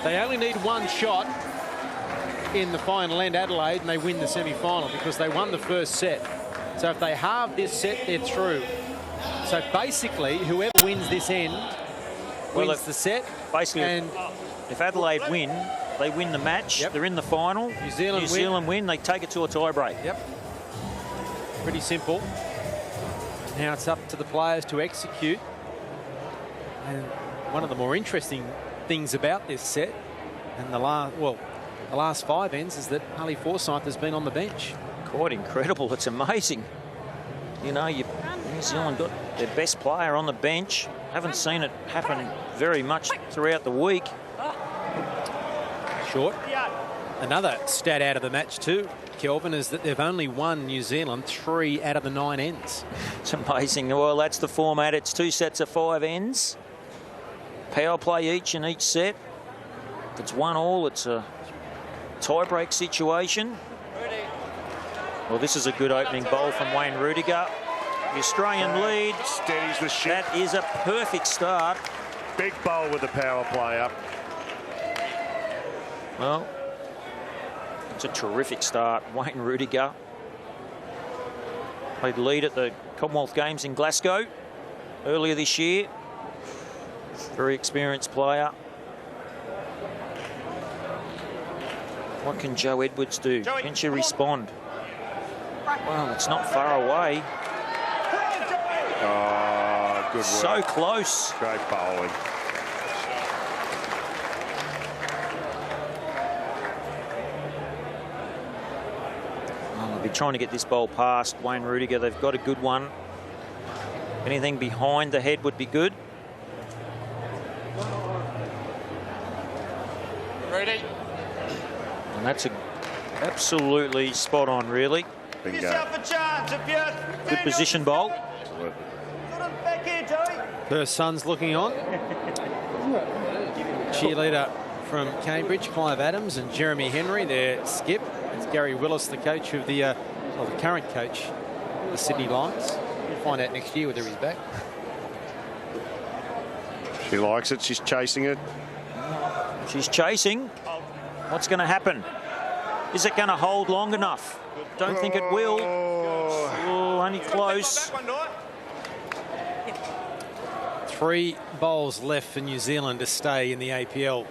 Speaker 3: They only need 1 shot in the final end, Adelaide, and they win the semi-final because they won the first set. So if they halve this set, they're through. So basically, whoever wins this end wins the set.
Speaker 13: Basically, and if Adelaide win, they win the match. Yep. They're in the final. New Zealand win. They take it to a tie-break.
Speaker 3: Yep. Pretty simple. Now it's up to the players to execute. And one of the more interesting things about this set, and the last 5 ends, is that Harley Forsyth has been on the bench.
Speaker 13: Quite incredible. It's amazing. You know, New Zealand got their best player on the bench. Haven't seen it happen very much throughout the week.
Speaker 3: Short. Another stat out of the match too, Kelvin, is that they've only won New Zealand 3 out of the 9 ends.
Speaker 13: It's amazing. Well, that's the format. It's 2 sets of 5 ends. Power play each in each set. If it's 1-1, it's a tie-break situation. Well, this is a good opening bowl from Wayne Rudiger. The Australian lead.
Speaker 2: Steadies the ship.
Speaker 13: That is a perfect start.
Speaker 2: Big bowl with the power play up.
Speaker 13: Well, it's a terrific start. Wayne Rudiger played lead at the Commonwealth Games in Glasgow earlier this year. Very experienced player. What can Joe Edwards do? Can she respond? Well, it's not far away.
Speaker 2: Oh, good work.
Speaker 13: So close.
Speaker 2: Great bowling.
Speaker 13: They'll be trying to get this bowl past Wayne Rudiger. They've got a good one. Anything behind the head would be good.
Speaker 4: Ready?
Speaker 13: And that's absolutely spot on, really.
Speaker 4: Give yourself a chance if you...
Speaker 13: Good position bowl.
Speaker 4: Back here, Joey.
Speaker 3: Her son's looking on. Cheerleader from Cambridge, Clive Adams, and Jeremy Henry, their skip. It's Gary Willis, the coach of the current coach of the Sydney Lions. We'll find out next year whether he's back.
Speaker 2: She likes it. She's chasing it.
Speaker 13: She's chasing. What's going to happen? Is it going to hold long enough? Don't think it will. Oh, only close.
Speaker 3: 3 bowls left for New Zealand to stay in the APL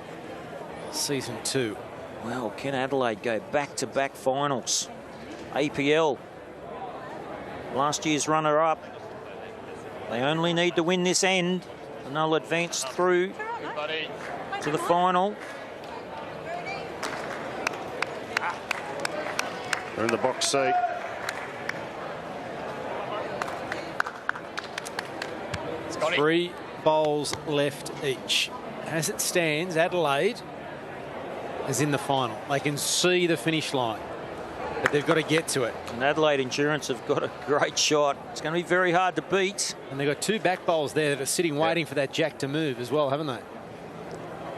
Speaker 3: Season 2.
Speaker 13: Well, can Adelaide go back-to-back finals? APL, last year's runner-up. They only need to win this end, and they'll advance through to the final.
Speaker 2: They're in the box seat.
Speaker 3: Scotty. 3 bowls left each. As it stands, Adelaide is in the final. They can see the finish line, but they've got to get to it.
Speaker 13: And Adelaide Endurance have got a great shot. It's going to be very hard to beat.
Speaker 3: And they've got 2 back bowls there that are sitting waiting for that jack to move as well, haven't they?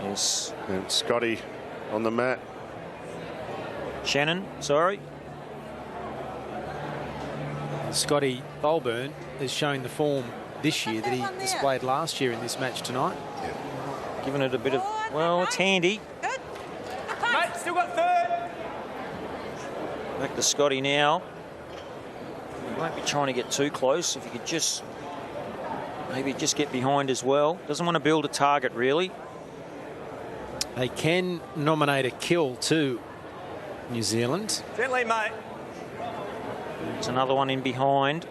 Speaker 13: Yes.
Speaker 2: And Scotty on the mat.
Speaker 13: Shannon, sorry.
Speaker 3: Scotty Bolburn is showing the form this year that he displayed last year in this match tonight.
Speaker 13: Giving it a bit of, well, it's handy.
Speaker 14: Good.
Speaker 4: Mate, still got 3rd.
Speaker 13: Back to Scotty now. He won't be trying to get too close. If he could just, maybe just get behind as well. Doesn't want to build a target, really.
Speaker 3: They can nominate a kill too, New Zealand.
Speaker 4: Gently, mate.
Speaker 13: There's another one in behind.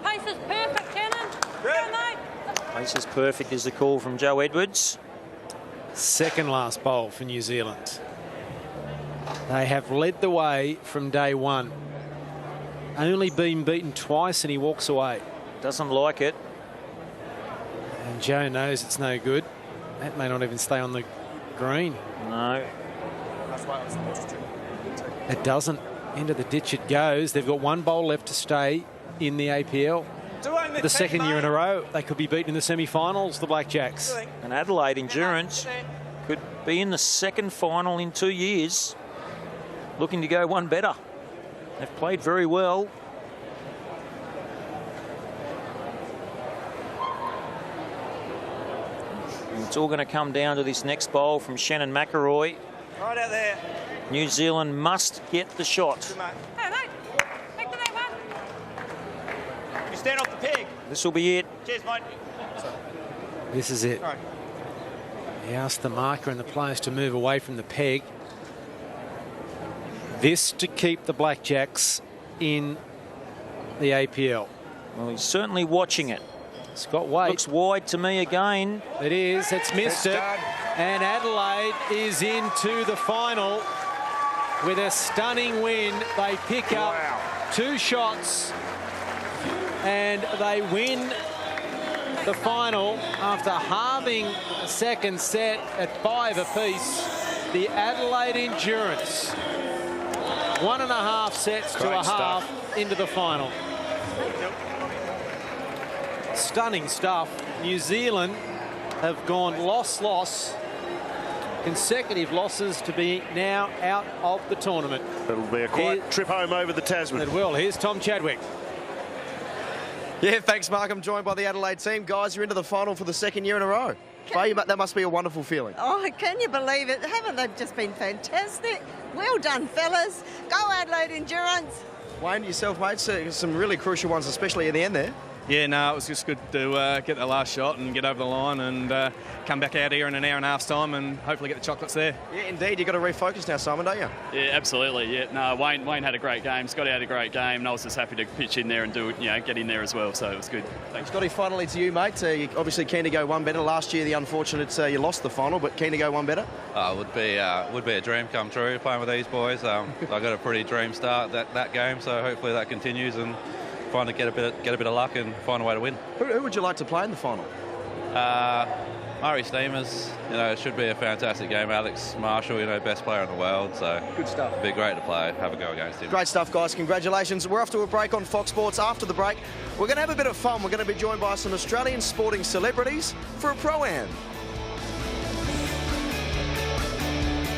Speaker 14: Pace is perfect, Shannon. Go, mate.
Speaker 13: Pace is perfect is the call from Joe Edwards.
Speaker 3: Second last bowl for New Zealand. They have led the way from day one. Only been beaten twice and he walks away.
Speaker 13: Doesn't like it.
Speaker 3: And Joe knows it's no good. That may not even stay on the green.
Speaker 13: No.
Speaker 3: It doesn't. Into the ditch it goes. They've got one bowl left to stay in the APL. The second year in a row. They could be beaten in the semi-finals, the Blackjacks.
Speaker 13: And Adelaide Endurance could be in the second final in 2 years. Looking to go one better. They've played very well. And it's all going to come down to this next bowl from Shannon McElroy.
Speaker 4: Right out there.
Speaker 13: New Zealand must get the shot.
Speaker 14: Hey, mate. Back to that one.
Speaker 4: You stand off the peg.
Speaker 13: This will be it.
Speaker 4: Cheers, mate.
Speaker 3: This is it.
Speaker 4: Right.
Speaker 3: He asked the marker and the players to move away from the peg. This to keep the Blackjacks in the APL.
Speaker 13: Well, he's certainly watching it.
Speaker 3: Scott Waite.
Speaker 13: Looks wide to me again.
Speaker 3: It is. It's missed it. And Adelaide is into the final with a stunning win. They pick up 2 shots and they win the final after halving the second set at 5 apiece. The Adelaide Endurance, 1.5 sets to a half into the final. Stunning stuff. New Zealand have gone loss, consecutive losses to be now out of the tournament.
Speaker 2: It'll be a quiet trip home over the Tasman.
Speaker 3: It will. Here's Tom Chadwick.
Speaker 7: Yeah, thanks, Mark. I'm joined by the Adelaide team. Guys, you're into the final for the second year in a row. That must be a wonderful feeling.
Speaker 1: Oh, can you believe it? Haven't they just been fantastic? Well done, fellas. Go Adelaide Endurance.
Speaker 7: Wayne, yourself, mate, some really crucial ones, especially in the end there.
Speaker 8: Yeah, no, it was just good to get the last shot and get over the line and come back out here in an hour and a half's time and hopefully get the chocolates there.
Speaker 7: Yeah, indeed. You've got to refocus now, Simon, don't you?
Speaker 6: Yeah, absolutely. Yeah, no, Wayne had a great game. Scotty had a great game, and I was just happy to pitch in there and get in there as well. So it was good. Thanks.
Speaker 7: Scotty, finally to you, mate. You're obviously keen to go one better. Last year, the unfortunate you lost the final, but keen to go one better.
Speaker 9: Would be a dream come true playing with these boys. I got a pretty dream start that game, so hopefully that continues and finally get a bit of luck and find a way to win.
Speaker 7: Who would you like to play in the final?
Speaker 9: Murray Steamers, it should be a fantastic game. Alex Marshall, best player in the world, so
Speaker 7: good stuff.
Speaker 9: It'd be great to play, have a go against him.
Speaker 7: Great stuff, guys. Congratulations. We're off to a break on Fox Sports. After the break, we're going to have a bit of fun. We're going to be joined by some Australian sporting celebrities for a pro-am.